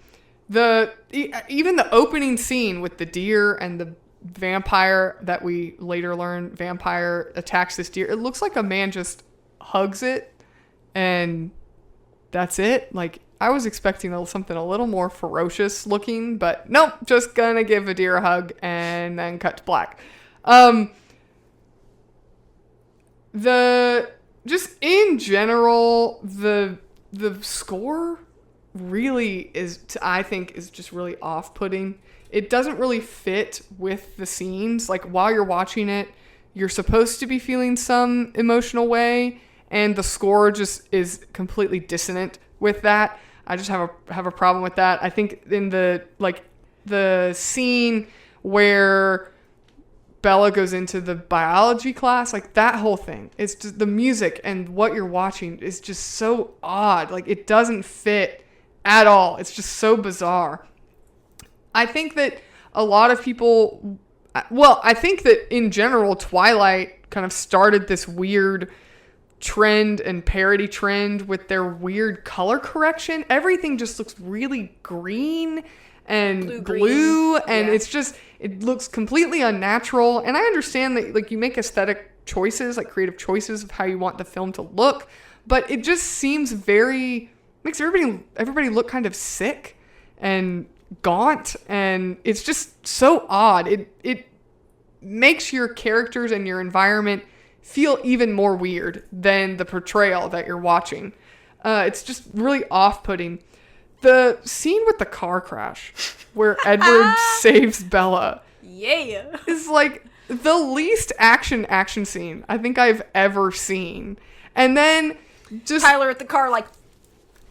the opening scene with the deer and vampire that we later learn vampire attacks this deer. It looks like a man just hugs it and that's it. Like, I was expecting something a little more ferocious looking, but nope, just gonna give a deer a hug and then cut to black. Just in general, the score really I think is just really off-putting. It doesn't really fit with the scenes. Like, while you're watching it, you're supposed to be feeling some emotional way, and the score just is completely dissonant with that. I just have a problem with that. I think in the scene where Bella goes into the biology class, like, that whole thing, it's just the music and what you're watching is just so odd. Like, it doesn't fit at all. It's just so bizarre. I think that a lot of people, I think that in general, Twilight kind of started this weird trend and parody trend with their weird color correction. Everything just looks really green and blue and yeah. It looks completely unnatural. And I understand that, like, you make aesthetic choices, like creative choices of how you want the film to look, but it just seems makes everybody look kind of sick and gaunt, and it's just so odd. It makes your characters and your environment feel even more weird than the portrayal that you're watching. It's just really off-putting. The scene with the car crash where Edward saves Bella is like the least action scene I think I've ever seen. And then just Tyler at the car like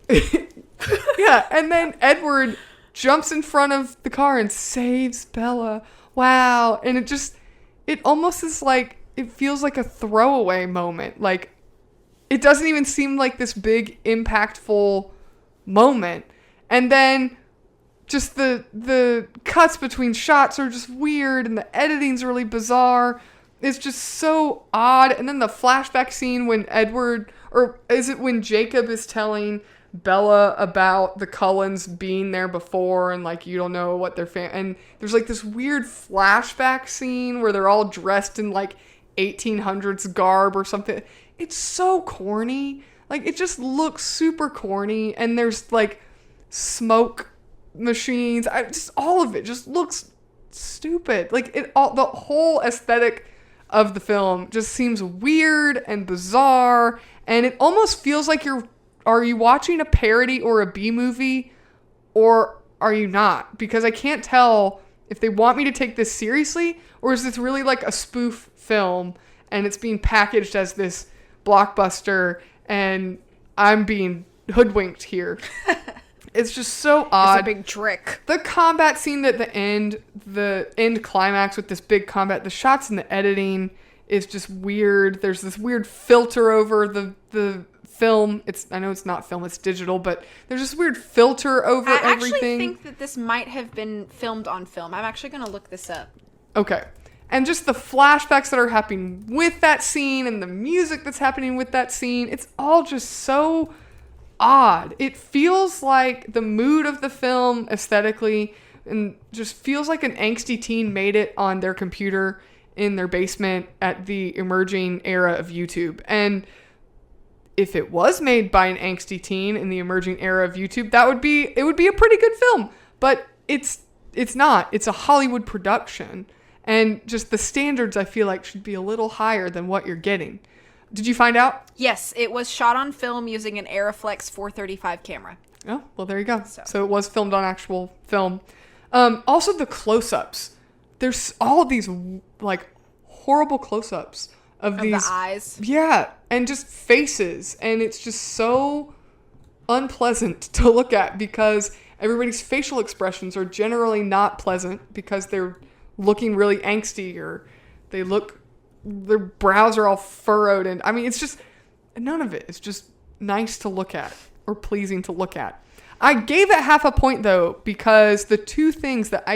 yeah, and then Edward jumps in front of the car and saves Bella. Wow. And it almost is like, it feels like a throwaway moment. Like, it doesn't even seem like this big impactful moment. And then just the cuts between shots are just weird, and the editing's really bizarre. It's just so odd. And then the flashback scene when when Jacob is telling Bella about the Cullens being there before, and like, you don't know what they're and there's like this weird flashback scene where they're all dressed in like 1800s garb or something. It's so corny. Like, it just looks super corny, and there's like smoke machines. All of it just looks stupid. Like, the whole aesthetic of the film just seems weird and bizarre, and it almost feels like are you watching a parody or a B movie, or are you not? Because I can't tell if they want me to take this seriously, or is this really like a spoof film and it's being packaged as this blockbuster and I'm being hoodwinked here. It's just so odd. It's a big trick. The combat scene at the end climax with this big combat, the shots and the editing is just weird. There's this weird filter over the film. I know it's not film, it's digital, but there's this weird filter over everything. I actually think that this might have been filmed on film. I'm actually going to look this up. Okay. And just the flashbacks that are happening with that scene and the music that's happening with that scene, it's all just so odd. It feels like the mood of the film aesthetically, and just feels like an angsty teen made it on their computer in their basement at the emerging era of YouTube. And if it was made by an angsty teen in the emerging era of YouTube, it would be a pretty good film. But it's not. It's a Hollywood production. And just the standards, I feel like, should be a little higher than what you're getting. Did you find out? Yes, it was shot on film using an Arriflex 435 camera. Oh, well, there you go. So it was filmed on actual film. Also, the close-ups. There's all these, like, horrible close-ups of these. The eyes. Yeah, and just faces. And it's just so unpleasant to look at because everybody's facial expressions are generally not pleasant because they're looking really angsty, or their brows are all furrowed, and I mean, it's just, none of it is just nice to look at or pleasing to look at. I gave it half a point though, because the two things that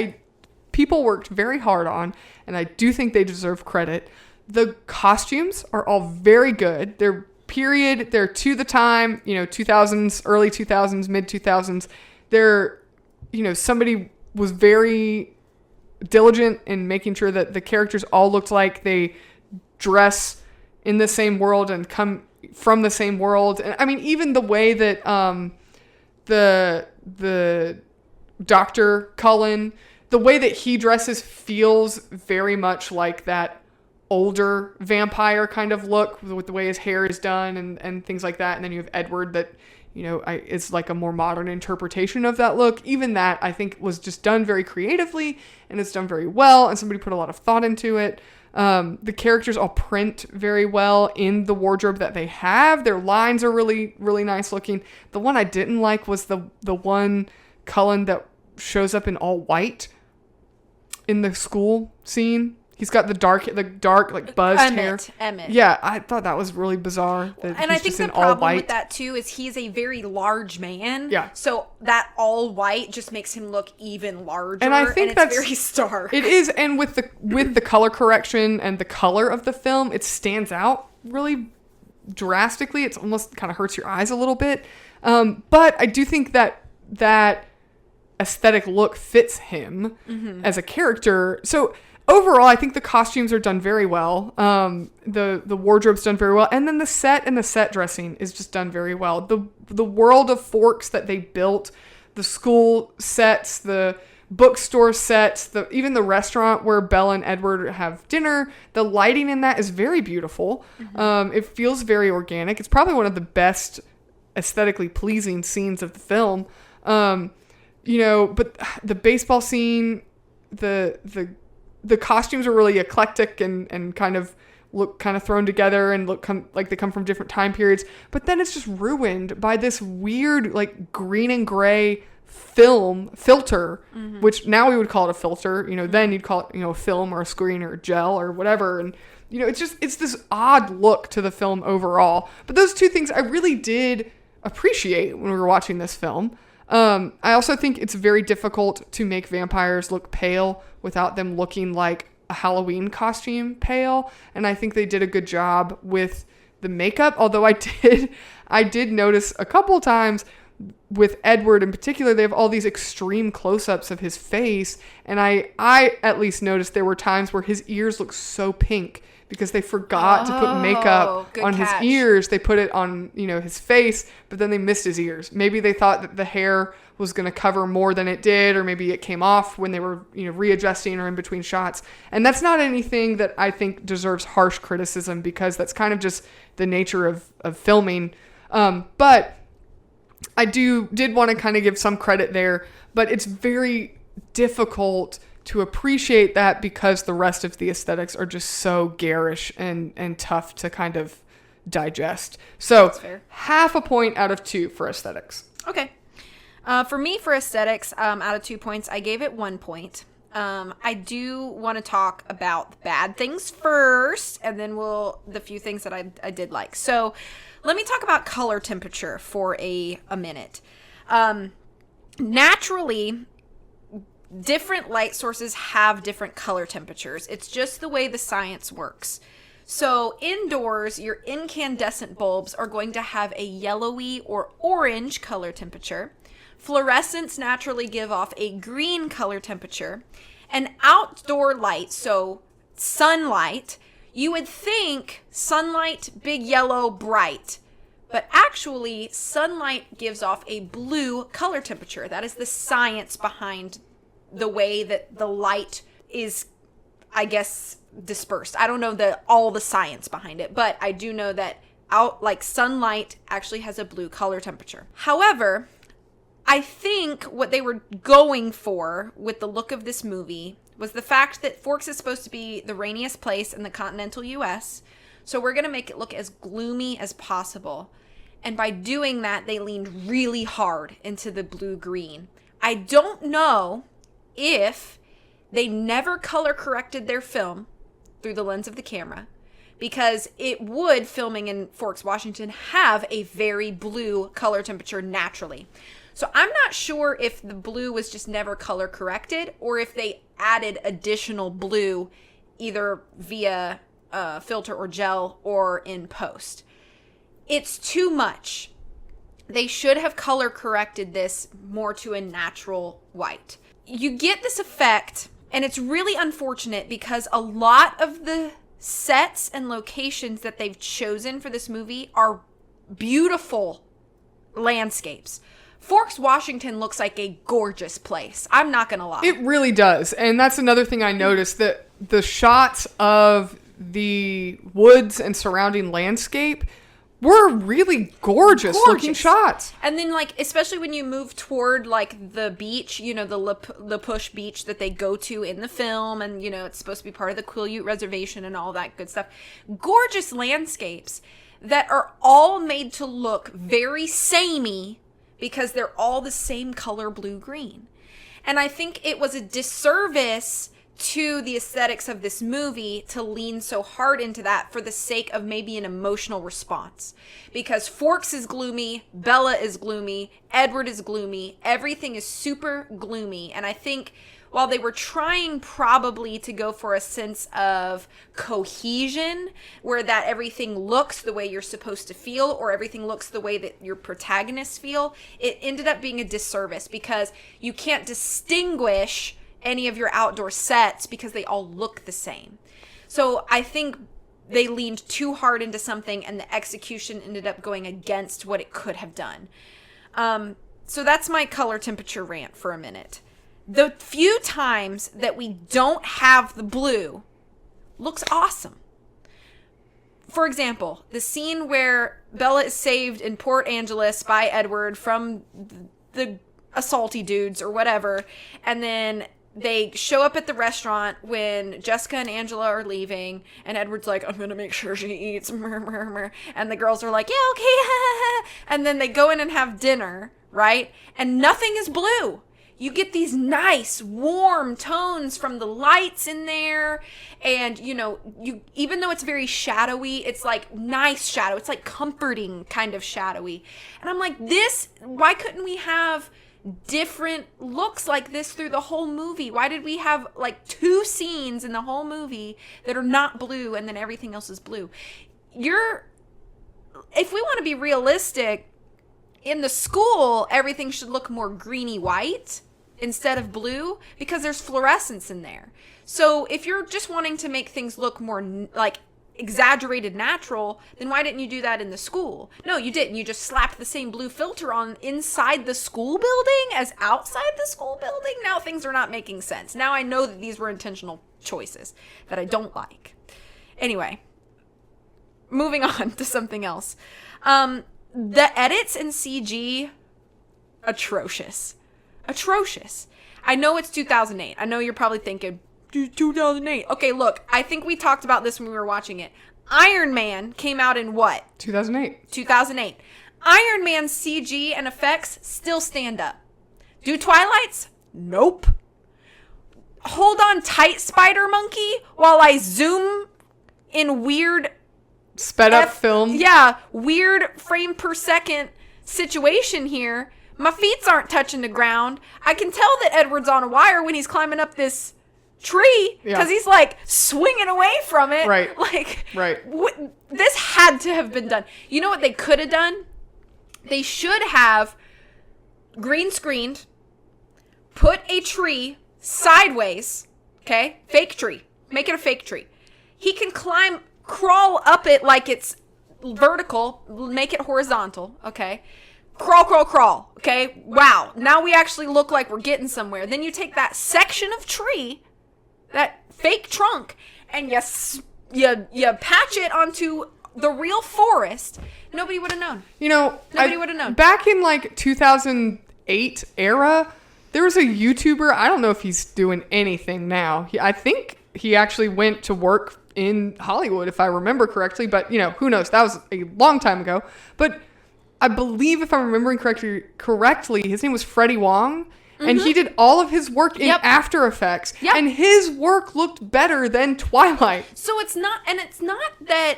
people worked very hard on, and I do think they deserve credit. The costumes are all very good. They're period. They're to the time, 2000s, early 2000s, mid 2000s. They're, somebody was very diligent in making sure that the characters all looked like they dress in the same world and come from the same world. And I mean, even the way that the Dr. Cullen, the way that he dresses feels very much like that older vampire kind of look with the way his hair is done and things like that. And then you have Edward that, is like a more modern interpretation of that look. Even that, I think, was just done very creatively and it's done very well. And somebody put a lot of thought into it. The characters all print very well in the wardrobe that they have. Their lines are really, really nice looking. The one I didn't like was the one Cullen that shows up in all white in the school scene. He's got the dark like buzzed hair. Emmett. Yeah, I thought that was really bizarre. And I think the problem with that too is he's a very large man. Yeah. So that all white just makes him look even larger. And I think it's very stark. It is, and with the color correction and the color of the film, it stands out really drastically. It's almost kind of hurts your eyes a little bit. But I do think that aesthetic look fits him as a character. So overall, I think the costumes are done very well. The wardrobe's done very well. And then the set dressing is just done very well. The world of Forks that they built, the school sets, the bookstore sets, even the restaurant where Bella and Edward have dinner, the lighting in that is very beautiful. It feels very organic. It's probably one of the best aesthetically pleasing scenes of the film. But the baseball scene, the costumes are really eclectic and kind of look kind of thrown together and look like they come from different time periods. But then it's just ruined by this weird like green and gray film filter, which now we would call it a filter. Then you'd call it a film or a screen or a gel or whatever. And it's this odd look to the film overall. But those two things I really did appreciate when we were watching this film. I also think it's very difficult to make vampires look pale without them looking like a Halloween costume pale. And I think they did a good job with the makeup. Although I did notice a couple times with Edward in particular, they have all these extreme close-ups of his face. And I at least noticed there were times where his ears looked so pink because they forgot to put makeup on his ears. They put it on, his face, but then they missed his ears. Maybe they thought that the hair was going to cover more than it did, or maybe it came off when they were, readjusting or in between shots. And that's not anything that I think deserves harsh criticism because that's kind of just the nature of filming. But I did want to kind of give some credit there, but it's very difficult to appreciate that because the rest of the aesthetics are just so garish and tough to kind of digest. So 0.5 point out of 2 for aesthetics. Okay. For me, for aesthetics, out of 2 points, I gave it 1 point. I do want to talk about the bad things first, and then the few things that I did like. So let me talk about color temperature for a minute. Naturally, different light sources have different color temperatures. It's just the way the science works. So indoors, your incandescent bulbs are going to have a yellowy or orange color temperature. Fluorescents naturally give off a green color temperature. And outdoor light, so sunlight, you would think sunlight, big yellow, bright. But actually, sunlight gives off a blue color temperature. That is the science behind the way that the light is, I guess, dispersed. I don't know all the science behind it, but I do know that sunlight actually has a blue color temperature. However, I think what they were going for with the look of this movie was the fact that Forks is supposed to be the rainiest place in the continental US. So we're going to make it look as gloomy as possible. And by doing that, they leaned really hard into the blue-green. I don't know if they never color corrected their film through the lens of the camera, because it would, filming in Forks, Washington, have a very blue color temperature naturally. So I'm not sure if the blue was just never color corrected or if they added additional blue either via filter or gel or in post. It's too much. They should have color corrected this more to a natural white. You get this effect, And it's really unfortunate because a lot of the sets and locations that they've chosen for this movie are beautiful landscapes. Forks, Washington looks like a gorgeous place. I'm not going to lie. It really does. And that's another thing I noticed, that the shots of the woods and surrounding landscape were really gorgeous looking shots. And then, like, especially when you move toward, like, the beach, you know, the Push beach that they go to in the film, and, you know, it's supposed to be part of the Quileute Reservation and all that good stuff. Gorgeous landscapes that are all made to look very samey because they're all the same color, blue-green. And I think it was a disservice to the aesthetics of this movie to lean so hard into that for the sake of maybe an emotional response. Because Forks is gloomy, Bella is gloomy, Edward is gloomy, everything is super gloomy. And I think while they were trying probably to go for a sense of cohesion, where that everything looks the way you're supposed to feel, or everything looks the way that your protagonists feel, it ended up being a disservice because you can't distinguish any of your outdoor sets because they all look the same. So I think they leaned too hard into something and the execution ended up going against what it could have done. So that's my color temperature rant for a minute. The few times that we don't have the blue looks awesome. For example, the scene where Bella is saved in Port Angeles by Edward from the assaulty dudes or whatever, and then they show up at the restaurant when Jessica and Angela are leaving, and Edward's like, I'm gonna make sure she eats, and the girls are like, yeah, okay, and then they go in and have dinner, right? And nothing is blue. You get these nice warm tones from the lights in there, and you know, you, even though it's very shadowy, it's like nice shadow, it's like comforting kind of shadowy. And I'm like, this, why couldn't we have different looks like this through the whole movie? Why did we have like 2 scenes in the whole movie that are not blue and then everything else is blue? If we want to be realistic, in the school, everything should look more greeny white instead of blue because there's fluorescents in there. So if you're just wanting to make things look more like exaggerated natural, then why didn't you do that in the school? No, you didn't. You just slapped the same blue filter on inside the school building as outside the school building. Now things are not making sense. Now I know that these were intentional choices that I don't like. Anyway, moving on to something else. The edits in CG, atrocious. I know it's 2008. I know you're probably thinking, 2008. Okay, look, I think we talked about this when we were watching it. Iron Man came out in what? 2008. Iron Man's CG and effects still stand up. Do Twilight's? Nope. Hold on tight, Spider Monkey, while I zoom in weird sped up film. Yeah, weird frame per second situation here. My feet aren't touching the ground. I can tell that Edward's on a wire when he's climbing up this tree because he's like swinging away from it. Right. Like, right. This had to have been done. You know what they could have done? They should have green screened, put a tree sideways, okay? Fake tree. Make it a fake tree. He can crawl up it like it's vertical, make it horizontal, okay? Crawl, okay? Wow, now we actually look like we're getting somewhere. Then you take that section of tree, that fake trunk, and you patch it onto the real forest. Nobody would have known. You know, nobody would have known. Back in like 2008 era, there was a YouTuber, I don't know if he's doing anything now. I think he actually went to work in Hollywood, if I remember correctly, but you know, who knows? That was a long time ago. But I believe, if I'm remembering correctly, his name was Freddie Wong, and he did all of his work in After Effects, and his work looked better than Twilight. So it's not that,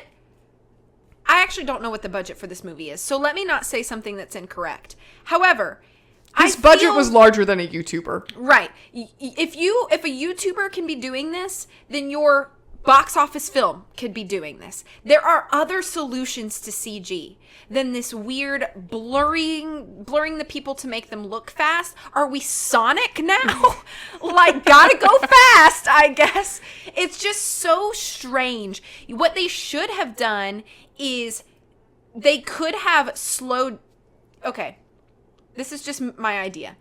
I actually don't know what the budget for this movie is, so let me not say something that's incorrect. However, his budget was larger than a YouTuber. Right. If a YouTuber can be doing this, then your box office film could be doing this. There are other solutions to CG than this weird blurring the people to make them look fast. Are we Sonic now? Like, gotta go fast, I guess. It's just so strange. What they should have done is they could have slowed... Okay, this is just my idea.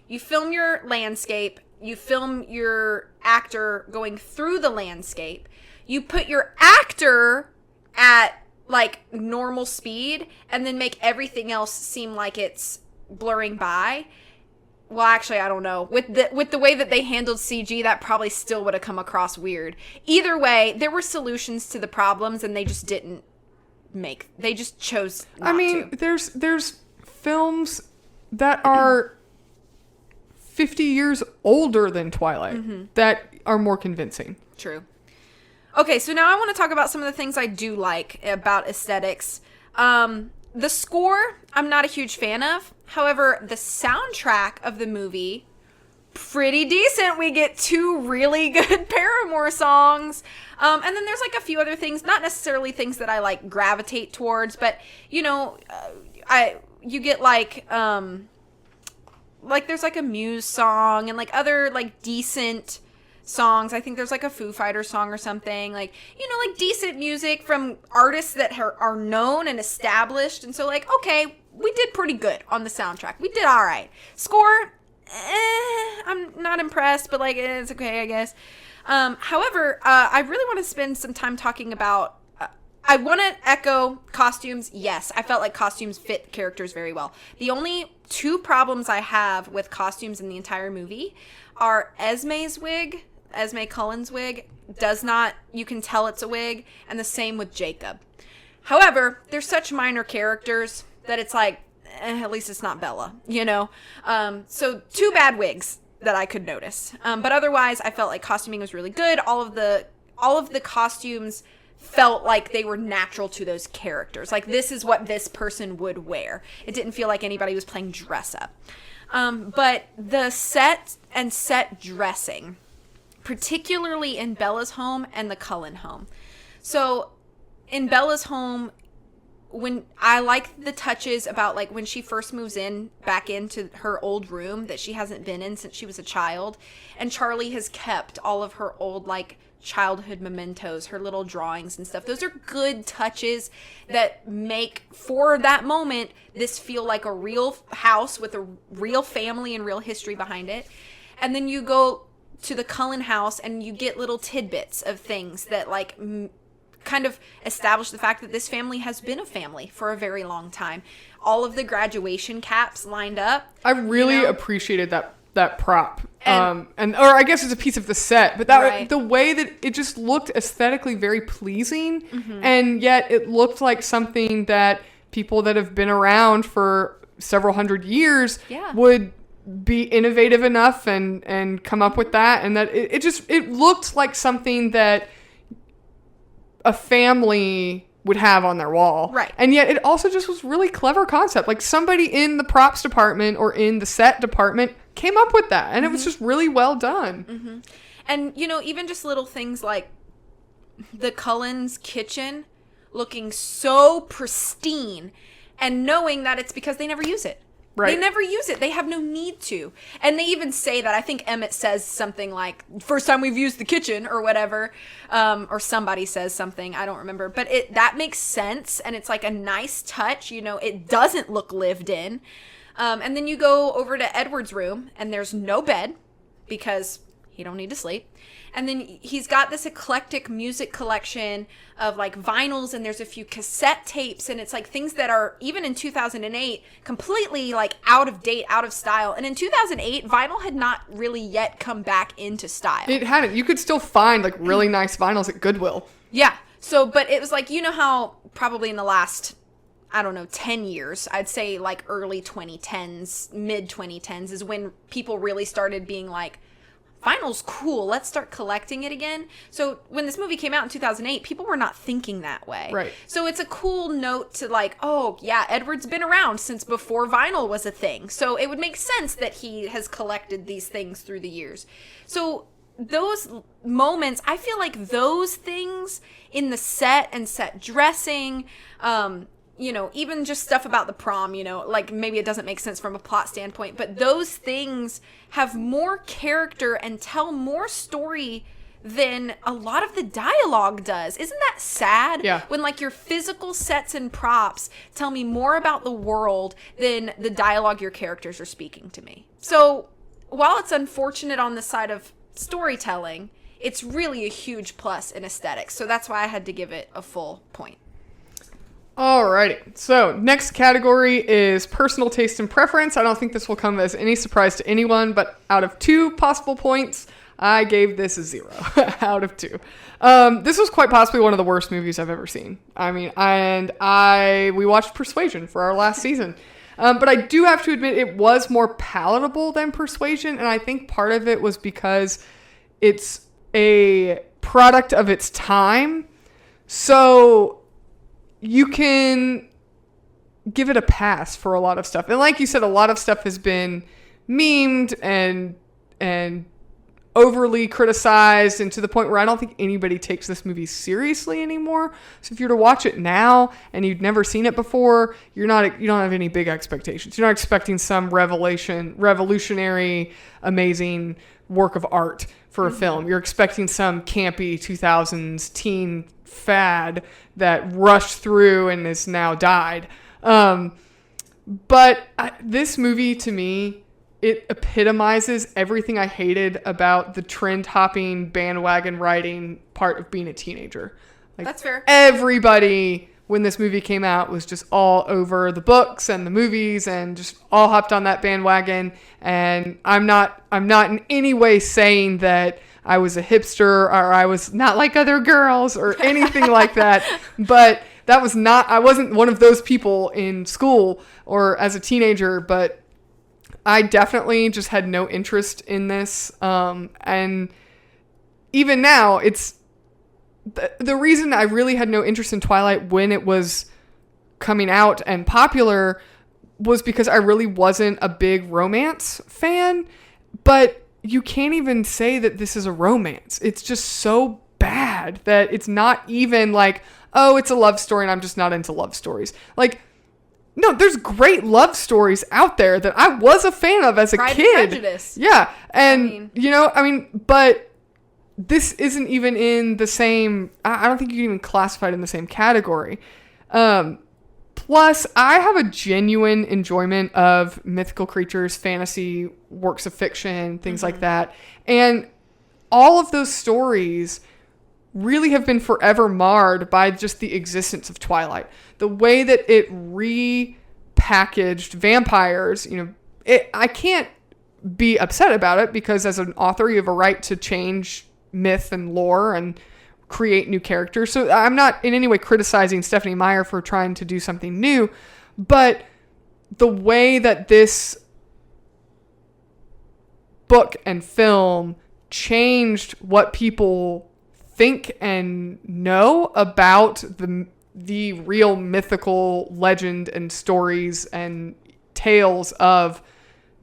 You film your landscape, you film your actor going through the landscape, you put your actor at like normal speed, and then make everything else seem like it's blurring by. Well, actually, I don't know. With the way that they handled CG, that probably still would have come across weird. Either way, there were solutions to the problems, and they just didn't they just chose not to. I mean, there's films that are 50 years older than Twilight that are more convincing. True. Okay, so now I want to talk about some of the things I do like about aesthetics. The score, I'm not a huge fan of. However, the soundtrack of the movie, pretty decent. We get 2 really good Paramore songs. And then there's like a few other things, not necessarily things that I like gravitate towards, but you know, you get like there's like a Muse song and like other like decent songs. I think there's like a Foo Fighters song or something, like, you know, like decent music from artists that are known and established. And so like, okay, we did pretty good on the soundtrack. We did all right. Score, I'm not impressed, but like, it's okay, I guess. However, I really want to spend some time talking about, I want to echo costumes. Yes, I felt like costumes fit characters very well. The only 2 problems I have with costumes in the entire movie are Esme Cullen's wig does not, you can tell it's a wig, and the same with Jacob. However, they're such minor characters that it's like, at least it's not Bella, you know? So 2 bad wigs that I could notice. But otherwise, I felt like costuming was really good. All of the costumes felt like they were natural to those characters. Like, this is what this person would wear. It didn't feel like anybody was playing dress up. But the set and set dressing, particularly in Bella's home and the Cullen home. So in Bella's home, when I like the touches about like when she first moves back into her old room that she hasn't been in since she was a child, and Charlie has kept all of her old like childhood mementos, her little drawings and stuff. Those are good touches that make, for that moment, this feel like a real house with a real family and real history behind it. And then you go to the Cullen house and you get little tidbits of things that like kind of establish the fact that this family has been a family for a very long time. All of the graduation caps lined up. I really appreciated that prop. Or I guess it's a piece of the set, but that the way that it just looked aesthetically very pleasing, and yet it looked like something that people that have been around for several hundred years would be innovative enough and come up with that, and that it looked like something that a family would have on their wall. Right. And yet it also just was really clever concept. Like somebody in the props department or in the set department came up with that. And it was just really well done. And, you know, even just little things like the Cullen's kitchen looking so pristine and knowing that it's because they never use it. Right. They never use it. They have no need to. And they even say that. I think Emmett says something like, first time we've used the kitchen or whatever. Or somebody says something. I don't remember. But that makes sense. And it's like a nice touch. You know, it doesn't look lived in. And then you go over to Edward's room and there's no bed because he don't need to sleep. And then he's got this eclectic music collection of like vinyls, and there's a few cassette tapes, and it's like things that are, even in 2008, completely like out of date, out of style. And in 2008, vinyl had not really yet come back into style. It hadn't. You could still find like really nice vinyls at Goodwill. Yeah. So, but it was like, you know how probably in the last, I don't know, 10 years, I'd say like early 2010s, mid 2010s is when people really started being like, vinyl's cool, let's start collecting it again. So when this movie came out in 2008, people were not thinking that way. Right. So it's a cool note to like, oh yeah, Edward's been around since before vinyl was a thing. So it would make sense that he has collected these things through the years. So those moments, I feel like those things in the set and set dressing, even just stuff about the prom, like maybe it doesn't make sense from a plot standpoint, but those things have more character and tell more story than a lot of the dialogue does. Isn't that sad? Yeah. When like your physical sets and props tell me more about the world than the dialogue your characters are speaking to me. So while it's unfortunate on the side of storytelling, it's really a huge plus in aesthetics. So that's why I had to give it a full point. Alrighty, so next category is personal taste and preference. I don't think this will come as any surprise to anyone, but out of 2 possible points, I gave this a 0 out of 2. This was quite possibly one of the worst movies I've ever seen. I mean, we watched Persuasion for our last season. But I do have to admit it was more palatable than Persuasion, and I think part of it was because it's a product of its time. So you can give it a pass for a lot of stuff. And like you said, a lot of stuff has been memed and overly criticized, and to the point where I don't think anybody takes this movie seriously anymore. So if you were to watch it now and you'd never seen it before, you don't have any big expectations. You're not expecting some revolutionary, amazing work of art for a film. You're expecting some campy 2000s teen fad that rushed through and has now died. But this movie, to me, it epitomizes everything I hated about the trend hopping, bandwagon riding part of being a teenager. Like, that's fair. Everybody, when this movie came out, was just all over the books and the movies and just all hopped on that bandwagon. And I'm not in any way saying that I was a hipster or I was not like other girls or anything like that. But I wasn't one of those people in school or as a teenager, but I definitely just had no interest in this. And even now, it's the reason I really had no interest in Twilight when it was coming out and popular was because I really wasn't a big romance fan. But you can't even say that this is a romance. It's just so bad that it's not even like, oh, it's a love story and I'm just not into love stories. Like, no, there's great love stories out there that I was a fan of as a Pride kid. and Prejudice. Yeah. And, but this isn't even in the same, I don't think you can even classify it in the same category. Plus, I have a genuine enjoyment of mythical creatures, fantasy, works of fiction, things like that. And all of those stories really have been forever marred by just the existence of Twilight. The way that it repackaged vampires, I can't be upset about it because as an author, you have a right to change myth and lore and create new characters. So I'm not in any way criticizing Stephanie Meyer for trying to do something new, but the way that this book and film changed what people think and know about the real mythical legend and stories and tales of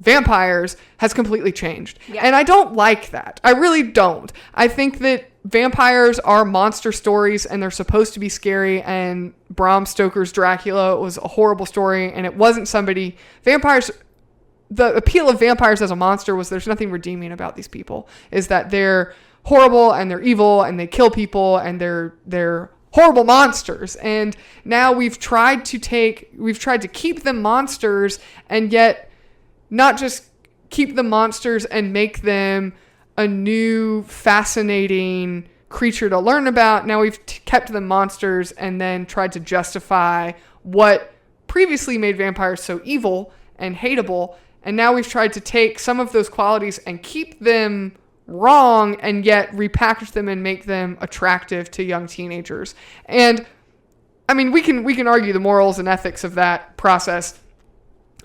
vampires has completely changed. Yeah. And I don't like that. I really don't. I think that vampires are monster stories and they're supposed to be scary, and Bram Stoker's Dracula was a horrible story and it wasn't the appeal of vampires as a monster was there's nothing redeeming about these people, is that they're horrible and they're evil and they kill people and they're horrible monsters. And now we've tried to keep them monsters and yet not just keep them monsters and make them a new fascinating creature to learn about. Now we've kept them monsters and then tried to justify what previously made vampires so evil and hateable. And now we've tried to take some of those qualities and keep them wrong and yet repackage them and make them attractive to young teenagers. And I mean, we can argue the morals and ethics of that process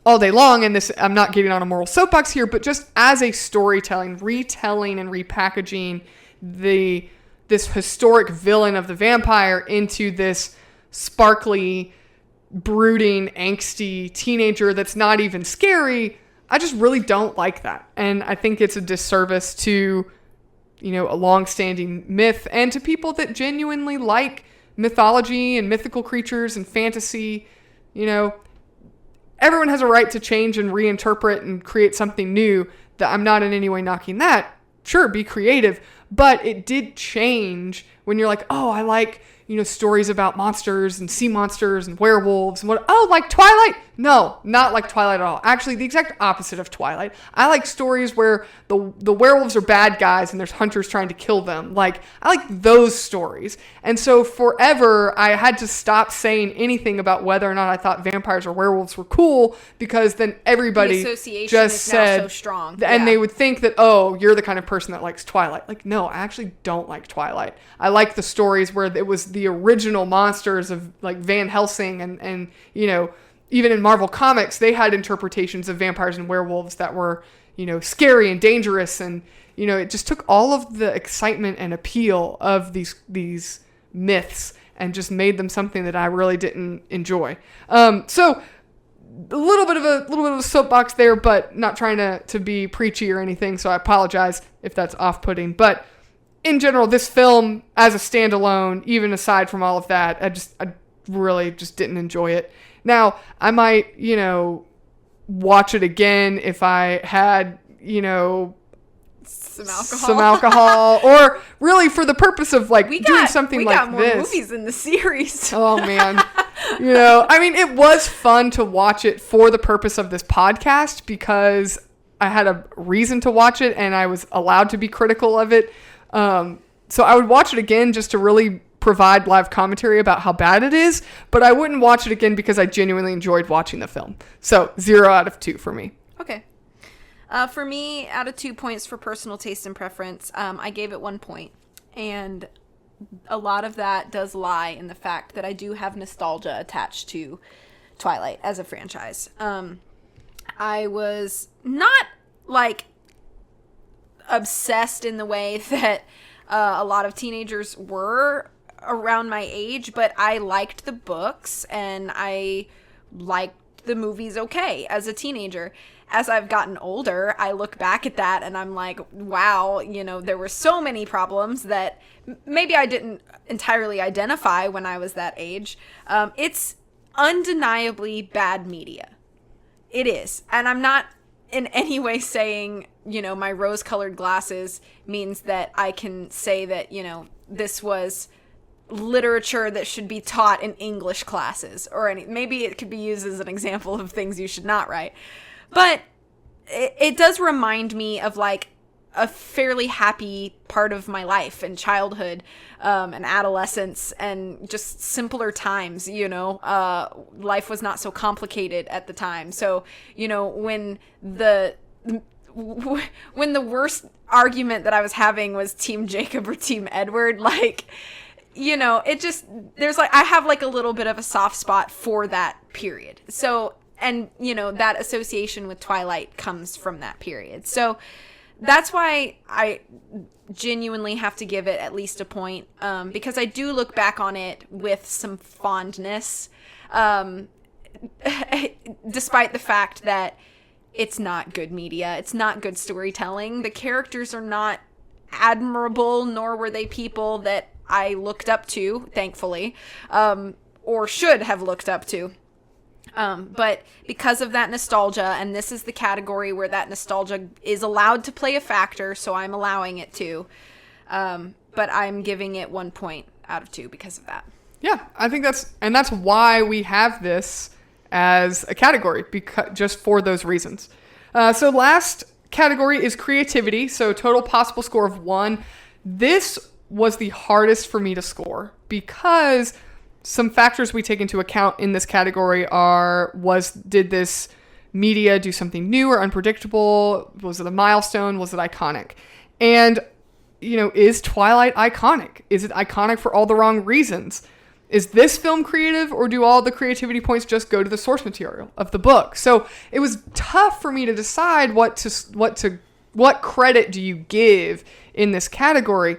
all day long, and this, I'm not getting on a moral soapbox here, but just as a storytelling, retelling and repackaging this historic villain of the vampire into this sparkly, brooding, angsty teenager that's not even scary, I just really don't like that. And I think it's a disservice to a long-standing myth, and to people that genuinely like mythology and mythical creatures and fantasy, everyone has a right to change and reinterpret and create something new. That I'm not in any way knocking that. Sure, be creative, but it did change when you're like, oh, I like, stories about monsters and sea monsters and werewolves and like Twilight? No, not like Twilight at all. Actually, the exact opposite of Twilight. I like stories where the werewolves are bad guys and there's hunters trying to kill them. Like, I like those stories. And so forever, I had to stop saying anything about whether or not I thought vampires or werewolves were cool, because then everybody the association just is said, now so strong. and they would think that, oh, you're the kind of person that likes Twilight. Like, no, I actually don't like Twilight. I like the stories where it was the original monsters of like Van Helsing and even in Marvel Comics, they had interpretations of vampires and werewolves that were, scary and dangerous. And, it just took all of the excitement and appeal of these myths and just made them something that I really didn't enjoy. So a little bit of a soapbox there, but not trying to be preachy or anything. So I apologize if that's off-putting. But in general, this film as a standalone, even aside from all of that, I really just didn't enjoy it. Now, I might, watch it again if I had, some alcohol, or really for the purpose of doing something like this. We got more movies in the series. Oh man. It was fun to watch it for the purpose of this podcast, because I had a reason to watch it and I was allowed to be critical of it. So I would watch it again just to really provide live commentary about how bad it is, but I wouldn't watch it again because I genuinely enjoyed watching the film. So 0 out of 2 for me. Okay. For me, out of 2 points for personal taste and preference, I gave it 1 point. And a lot of that does lie in the fact that I do have nostalgia attached to Twilight as a franchise. I was not obsessed in the way that a lot of teenagers were around my age, but I liked the books and I liked the movies okay as a teenager. As I've gotten older, I look back at that and I'm like, wow, there were so many problems that maybe I didn't entirely identify when I was that age. It's undeniably bad media. It is. And I'm not in any way saying, my rose-colored glasses means that I can say that, this was literature that should be taught in English classes or maybe it could be used as an example of things you should not write. But it does remind me of a fairly happy part of my life and childhood and adolescence and just simpler times, life was not so complicated at the time. So, when the worst argument that I was having was Team Jacob or Team Edward, it just, there's I have a little bit of a soft spot for that period. So, and, that association with Twilight comes from that period. So that's why I genuinely have to give it at least a point, because I do look back on it with some fondness, despite the fact that it's not good media. It's not good storytelling. The characters are not admirable, nor were they people that I looked up to, thankfully, or should have looked up to. But because of that nostalgia, and this is the category where that nostalgia is allowed to play a factor, so I'm allowing it to. But I'm giving it 1 point out of 2 because of that. Yeah, I think that's why we have this as a category, because just for those reasons. So last category is creativity. So total possible score of 1. This was the hardest for me to score because some factors we take into account in this category did this media do something new or unpredictable? Was it a milestone? Was it iconic? And, is Twilight iconic? Is it iconic for all the wrong reasons? Is this film creative, or do all the creativity points just go to the source material of the book? So it was tough for me to decide what credit do you give in this category.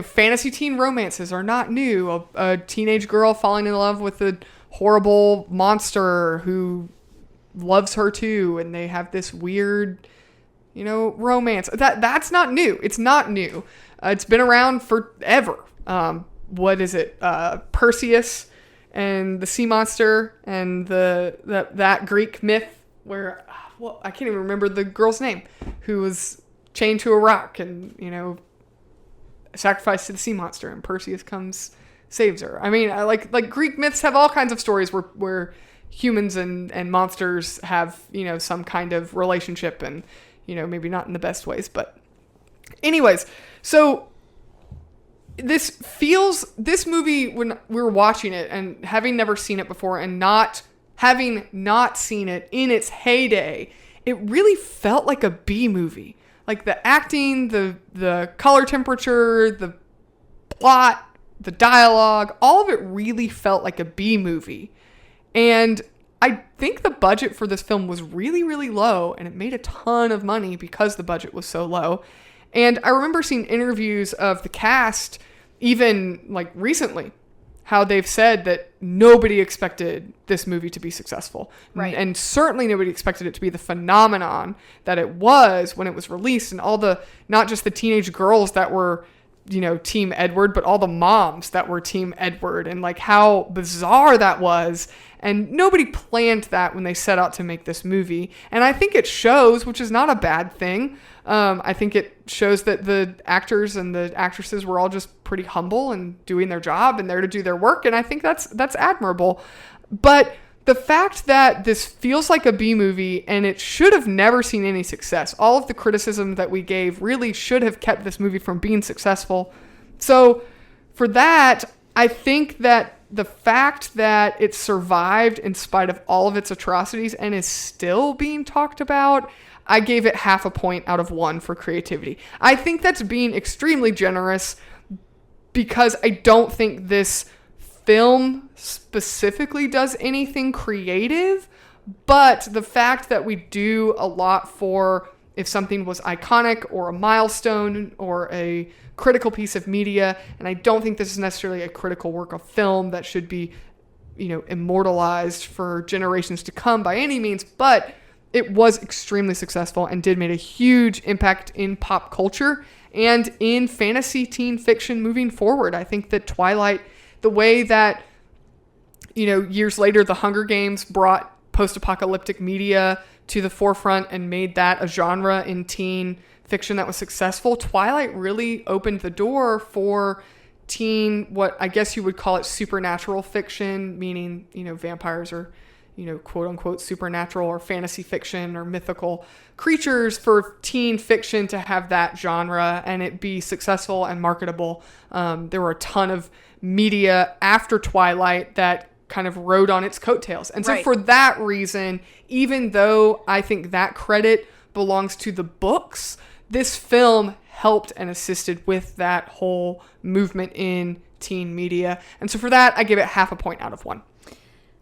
Fantasy teen romances are not new. A teenage girl falling in love with a horrible monster who loves her too, and they have this weird romance. That's not new. It's not new. It's been around forever. What is it? Perseus and the sea monster and that Greek myth where, I can't even remember the girl's name, who was chained to a rock and, sacrificed to the sea monster, and Perseus comes, saves her. I mean, like Greek myths have all kinds of stories where humans and monsters have, some kind of relationship, and, maybe not in the best ways, but anyways, so this movie, when we were watching it and having never seen it before and having not seen it in its heyday, it really felt like a B movie. Like the acting, the color temperature, the plot, the dialogue, all of it really felt like a B movie. And I think the budget for this film was really, really low, and it made a ton of money because the budget was so low. And I remember seeing interviews of the cast, even like recently, how they've said that nobody expected this movie to be successful. Right. And certainly nobody expected it to be the phenomenon that it was when it was released, and all not just the teenage girls that were, Team Edward, but all the moms that were Team Edward, and like how bizarre that was. And nobody planned that when they set out to make this movie. And I think it shows, which is not a bad thing. I think it shows that the actors and the actresses were all just pretty humble and doing their job and there to do their work. And I think that's admirable. But the fact that this feels like a B movie and it should have never seen any success, all of the criticism that we gave really should have kept this movie from being successful. So for that, I think that the fact that it survived in spite of all of its atrocities and is still being talked about, I gave it 0.5 point out of 1 for creativity. I think that's being extremely generous because I don't think this film specifically does anything creative, but the fact that we do a lot for if something was iconic or a milestone or a critical piece of media, and I don't think this is necessarily a critical work of film that should be, immortalized for generations to come by any means, but it was extremely successful and did make a huge impact in pop culture and in fantasy teen fiction moving forward. I think that Twilight, the way that, years later, the Hunger Games brought post-apocalyptic media to the forefront and made that a genre in teen fiction that was successful, Twilight really opened the door for teen, what I guess you would call it, supernatural fiction, meaning, vampires or, quote unquote supernatural or fantasy fiction or mythical creatures, for teen fiction to have that genre and it be successful and marketable. There were a ton of media after Twilight that kind of rode on its coattails. And so for that reason, even though I think that credit belongs to the books, this film helped and assisted with that whole movement in teen media. And so for that, I give it 0.5 point out of 1.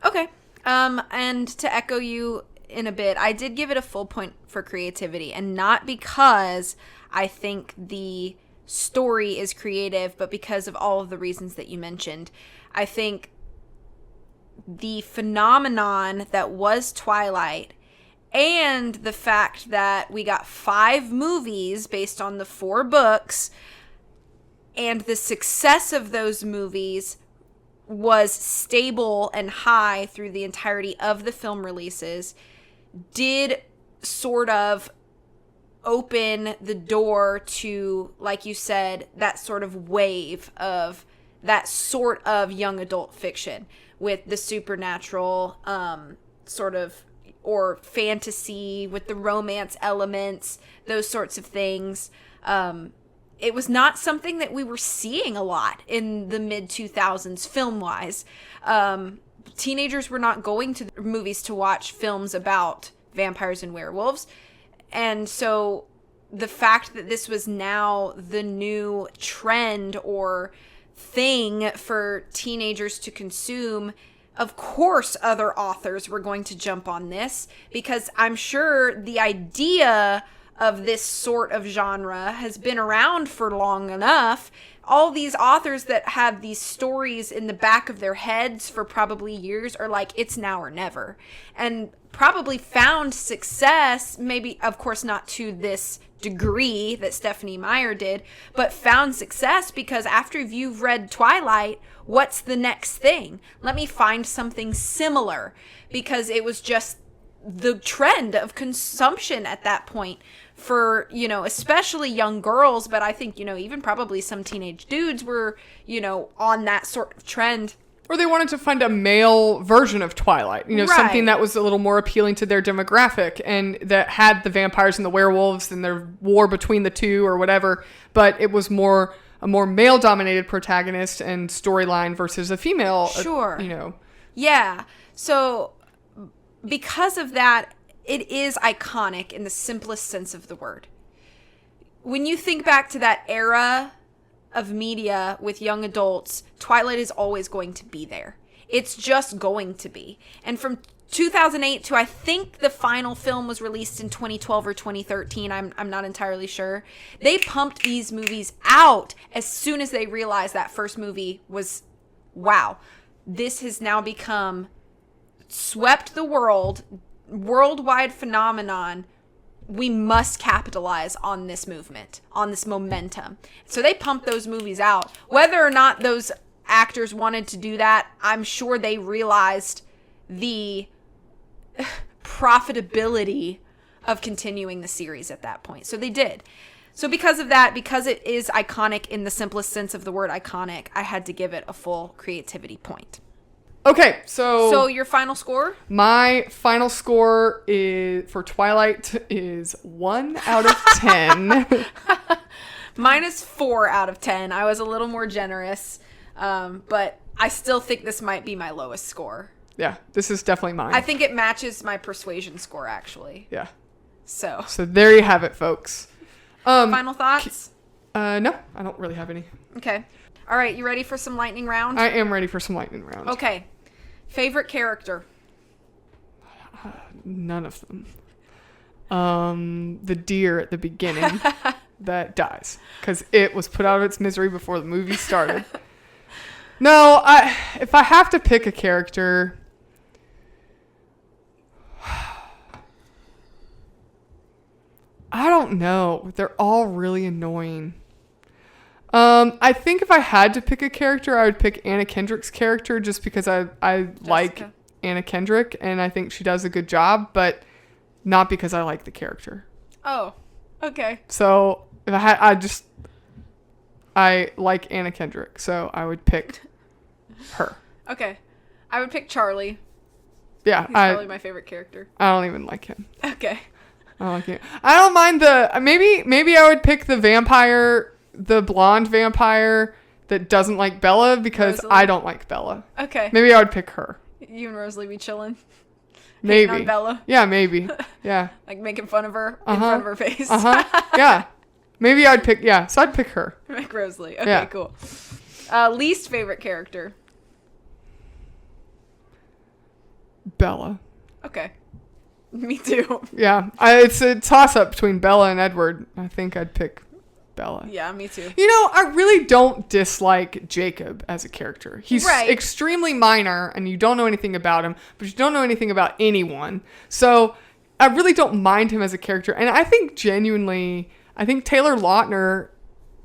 Okay. And to echo you in a bit, I did give it a full point for creativity, and not because I think the story is creative, but because of all of the reasons that you mentioned. I think the phenomenon that was Twilight, and the fact that we got 5 movies based on the 4 books, and the success of those movies was stable and high through the entirety of the film releases, did sort of open the door to, like you said, that sort of wave of that sort of young adult fiction with the supernatural sort of, or fantasy with the romance elements, those sorts of things. It was not something that we were seeing a lot in the mid-2000s film-wise. Teenagers were not going to the movies to watch films about vampires and werewolves. And so the fact that this was now the new trend or thing for teenagers to consume, of course other authors were going to jump on this, because I'm sure the idea of this sort of genre has been around for long enough. All these authors that have these stories in the back of their heads for probably years are like, it's now or never. And probably found success, maybe, of course, not to this degree that Stephenie Meyer did, but found success because after you've read Twilight, what's the next thing? Let me find something similar, because it was just the trend of consumption at that point for, especially young girls, but I think, even probably some teenage dudes were, on that sort of trend. Or they wanted to find a male version of Twilight, Right. something that was a little more appealing to their demographic and that had the vampires and the werewolves and their war between the two or whatever, but it was a more male-dominated protagonist and storyline versus a female. Sure. Yeah. So because of that, it is iconic in the simplest sense of the word. When you think back to that era of media with young adults, Twilight is always going to be there. It's just going to be. And from 2008 to, I think the final film was released in 2012 or 2013, I'm not entirely sure, they pumped these movies out as soon as they realized that first movie was, wow, this has now become swept the worldwide phenomenon. We must capitalize on this movement, on this momentum. So they pumped those movies out. Whether or not those actors wanted to do that, I'm sure they realized the profitability of continuing the series at that point. So they did. So because of that, because it is iconic in the simplest sense of the word iconic, I had to give it a full creativity point. Okay, so your final score? My final score for Twilight is 1 out of 10. Mine is 4 out of 10. I was a little more generous, but I still think this might be my lowest score. Yeah, this is definitely mine. I think it matches my persuasion score, actually. Yeah. So there you have it, folks. Final thoughts? No, I don't really have any. Okay. All right, you ready for some lightning round? I am ready for some lightning round. Okay. Favorite character? None of them. The deer at the beginning that dies because it was put out of its misery before the movie started. No, if I have to pick a character, I don't know. They're all really annoying. I think if I had to pick a character, I would pick Anna Kendrick's character just because I like Anna Kendrick and I think she does a good job, but not because I like the character. Oh, okay. So if I had, I like Anna Kendrick, so I would pick her. Okay. I would pick Charlie. Yeah. He's probably my favorite character. I don't even like him. Okay. I don't like him. I don't mind maybe I would pick the vampire, the blonde vampire that doesn't like Bella because Rosalie? I don't like Bella. Okay. Maybe I would pick her. You and Rosalie be chilling. Maybe. On Bella. Yeah, maybe. Yeah. Like making fun of her in front of her face. Yeah. Maybe I'd pick, so I'd pick her. Like Rosalie. Okay, Yeah. cool. Least favorite character? Bella. Okay. Me too. Yeah. It's a toss-up between Bella and Edward. I think I'd pick Bella. Yeah, me too. I really don't dislike Jacob as a character. He's Right. extremely minor and you don't know anything about him, but you don't know anything about anyone. So I really don't mind him as a character. And I think Taylor Lautner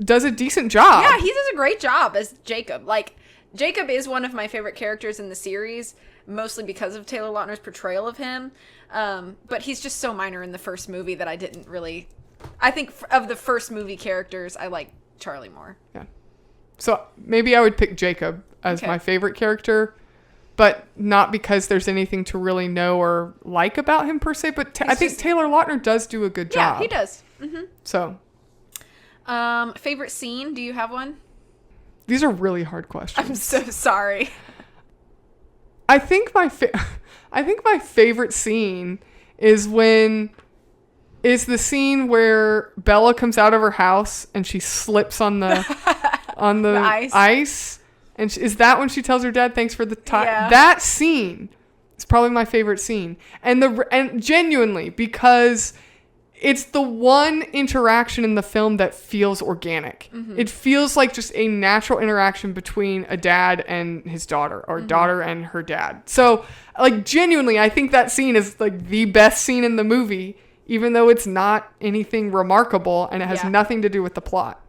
does a decent job. Yeah, he does a great job as Jacob. Like, Jacob is one of my favorite characters in the series, mostly because of Taylor Lautner's portrayal of him. But he's just so minor in the first movie that I didn't really... I think of the first movie characters, I like Charlie more. Yeah. So maybe I would pick Jacob as my favorite character, but not because there's anything to really know or like about him per se, but I think Taylor Lautner does do a good job. Yeah, he does. Mm-hmm. So. Favorite scene? Do you have one? These are really hard questions. I'm so sorry. I think my favorite scene is the scene where Bella comes out of her house and she slips on the ice. And is that when she tells her dad, thanks for the time? Yeah. That scene is probably my favorite scene. And genuinely, because it's the one interaction in the film that feels organic. It feels like just a natural interaction between a dad and his daughter, or daughter and her dad. So, like, genuinely, I think that scene is like the best scene in the movie, even though it's not anything remarkable and it has nothing to do with the plot.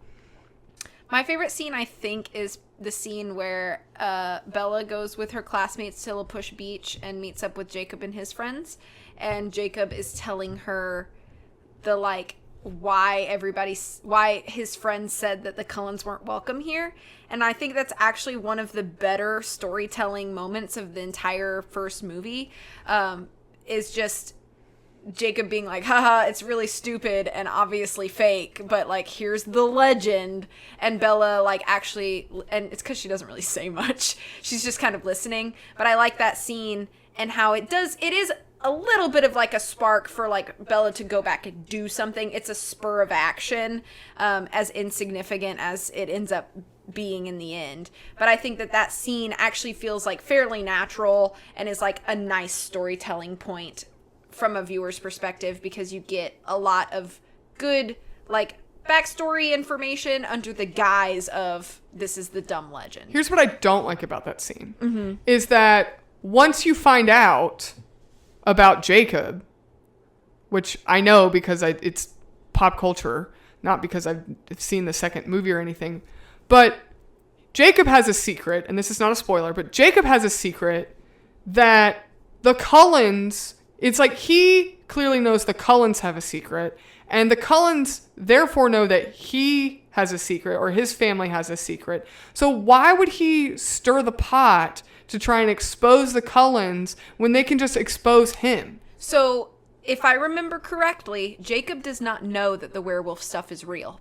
My favorite scene, I think, is the scene where Bella goes with her classmates to La Push Beach and meets up with Jacob and his friends. And Jacob is telling her the, like, why his friends said that the Cullens weren't welcome here. And I think that's actually one of the better storytelling moments of the entire first movie, is just Jacob being like, haha, it's really stupid and obviously fake, but, like, here's the legend. And Bella, like, actually, and it's because she doesn't really say much. She's just kind of listening. But I like that scene and how it is a little bit of, like, a spark for, like, Bella to go back and do something. It's a spur of action, as insignificant as it ends up being in the end. But I think that scene actually feels, like, fairly natural and is, like, a nice storytelling point from a viewer's perspective, because you get a lot of good, like, backstory information under the guise of this is the dumb legend. Here's what I don't like about that scene, is that once you find out about Jacob, which I know because it's pop culture, not because I've seen the second movie or anything, but Jacob has a secret, and this is not a spoiler, but Jacob has a secret that the Cullens, it's like he clearly knows the Cullens have a secret, and the Cullens therefore know that he has a secret, or his family has a secret. So why would he stir the pot to try and expose the Cullens when they can just expose him? So, if I remember correctly, Jacob does not know that the werewolf stuff is real.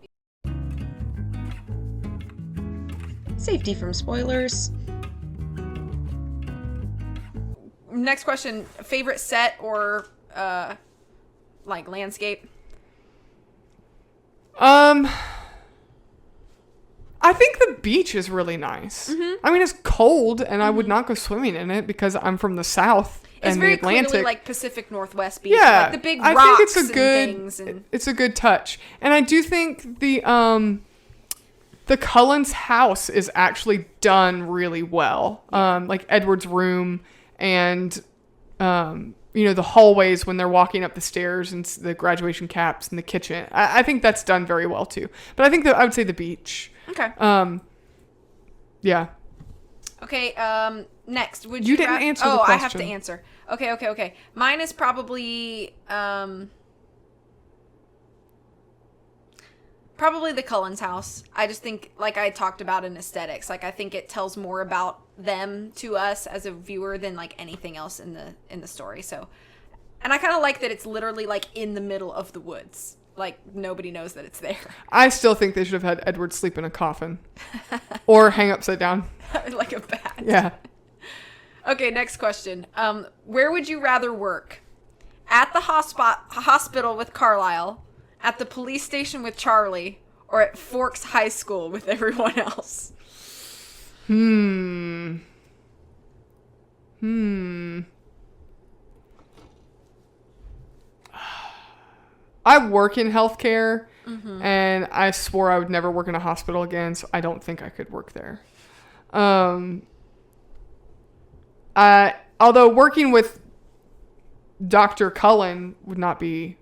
Safety from spoilers. Next question, favorite set or, like, landscape? I think the beach is really nice. I mean, it's cold, and I would not go swimming in it because I'm from the South It's and very the Atlantic. clearly like Pacific Northwest beach. Yeah, Like the big rocks I think it's a good, and things. And... It's a good touch. And I do think the Cullens house is actually done really well. Like Edward's room and, the hallways when they're walking up the stairs and the graduation caps and the kitchen. I think that's done very well too. But I think that I would say the beach. Okay. Yeah. Okay. Next, would you didn't answer the question? I have to answer. Okay. Mine is probably the Cullens house. I just think, like I talked about in aesthetics, like I think it tells more about them to us as a viewer than like anything else in the story. So, and I kind of like that it's literally like in the middle of the woods. Like nobody knows that it's there. I still think they should have had Edward sleep in a coffin or hang upside down. Like a bat. Yeah. Okay, next question. Where would you rather work? At the hospital with Carlisle, at the police station with Charlie, or at Forks High School with everyone else? I work in healthcare, and I swore I would never work in a hospital again, so I don't think I could work there. Although working with Dr. Cullen would not be...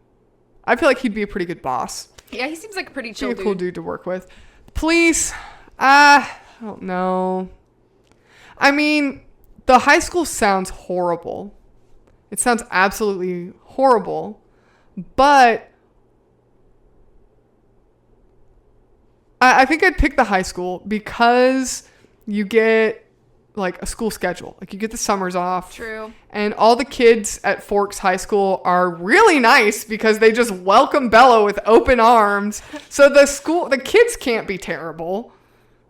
I feel like he'd be a pretty good boss. Yeah, he seems like a pretty chill Be a dude. cool dude to work with. Police, I don't know. I mean, the high school sounds horrible. It sounds absolutely horrible. But I think I'd pick the high school because you get like a school schedule. Like you get the summers off. True. And all the kids at Forks High School are really nice because they just welcome Bella with open arms. So the kids can't be terrible.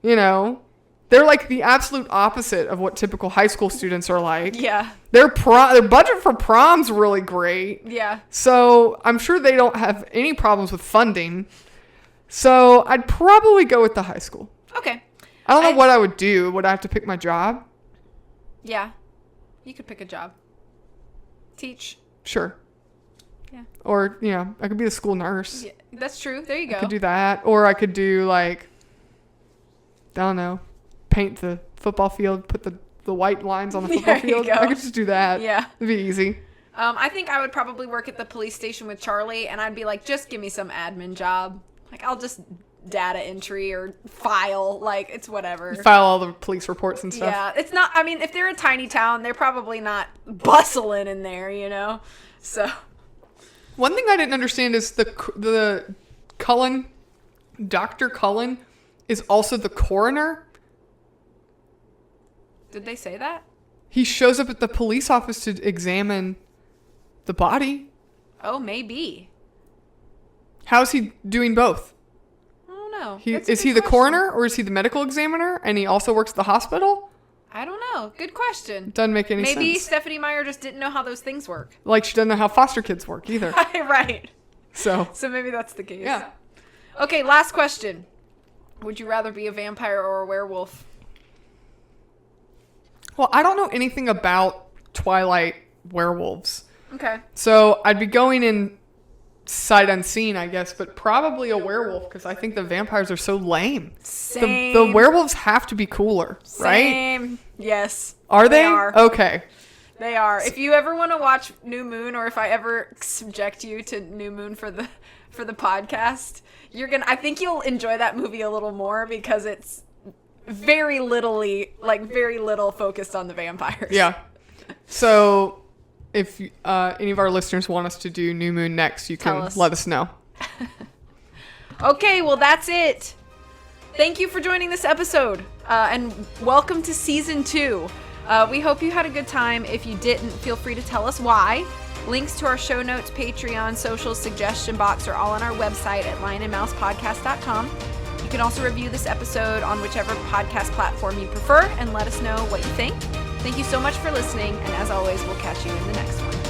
You know, they're like the absolute opposite of what typical high school students are like. Yeah. Their budget for prom's really great. Yeah. So I'm sure they don't have any problems with funding. So I'd probably go with the high school. Okay. I don't know what I would do. Would I have to pick my job? Yeah. You could pick a job. Teach. Sure. Yeah. Or, I could be the school nurse. Yeah, that's true. There you go. I could do that. Or I could do, like, I don't know, paint the football field, put the white lines on the football There you field. go. I could just do that. Yeah. It'd be easy. I think I would probably work at the police station with Charlie, and I'd be like, just give me some admin job. Like, I'll just data entry or file. Like, it's whatever. File all the police reports and stuff. Yeah, it's not, I mean, if they're a tiny town, they're probably not bustling in there, So, One thing I didn't understand is the Cullen, Dr. Cullen, is also the coroner. did they say that? He shows up at the police office to examine the body. Oh, maybe. How's he doing both? I don't know. Is he the coroner or is he the medical examiner and he also works at the hospital? I don't know. Good question. Doesn't make any Maybe sense. Stephanie Meyer just didn't know how those things work. Like she doesn't know how foster kids work either. Right. So Maybe that's the case. yeah. Okay, last question. Would you rather be a vampire or a werewolf? Well, I don't know anything about Twilight werewolves. Okay. So I'd be going in sight unseen, I guess, but probably a werewolf because I think the vampires are so lame. Same. The werewolves have to be cooler, right? Same. Yes. Are they? are. Okay. They are. If you ever want to watch New Moon, or if I ever subject you to New Moon for the podcast, I think you'll enjoy that movie a little more because it's very little focused on the vampires. Yeah. So if any of our listeners want us to do New Moon next, you Tell can us. let us know. Okay, well, that's it. Thank you for joining this episode, and welcome to season 2. We hope you had a good time. If you didn't, feel free to tell us why. Links to our show notes, Patreon, social suggestion box are all on our website at lionandmousepodcast.com. You can also review this episode on whichever podcast platform you prefer and let us know what you think. Thank you so much for listening, and as always, we'll catch you in the next one.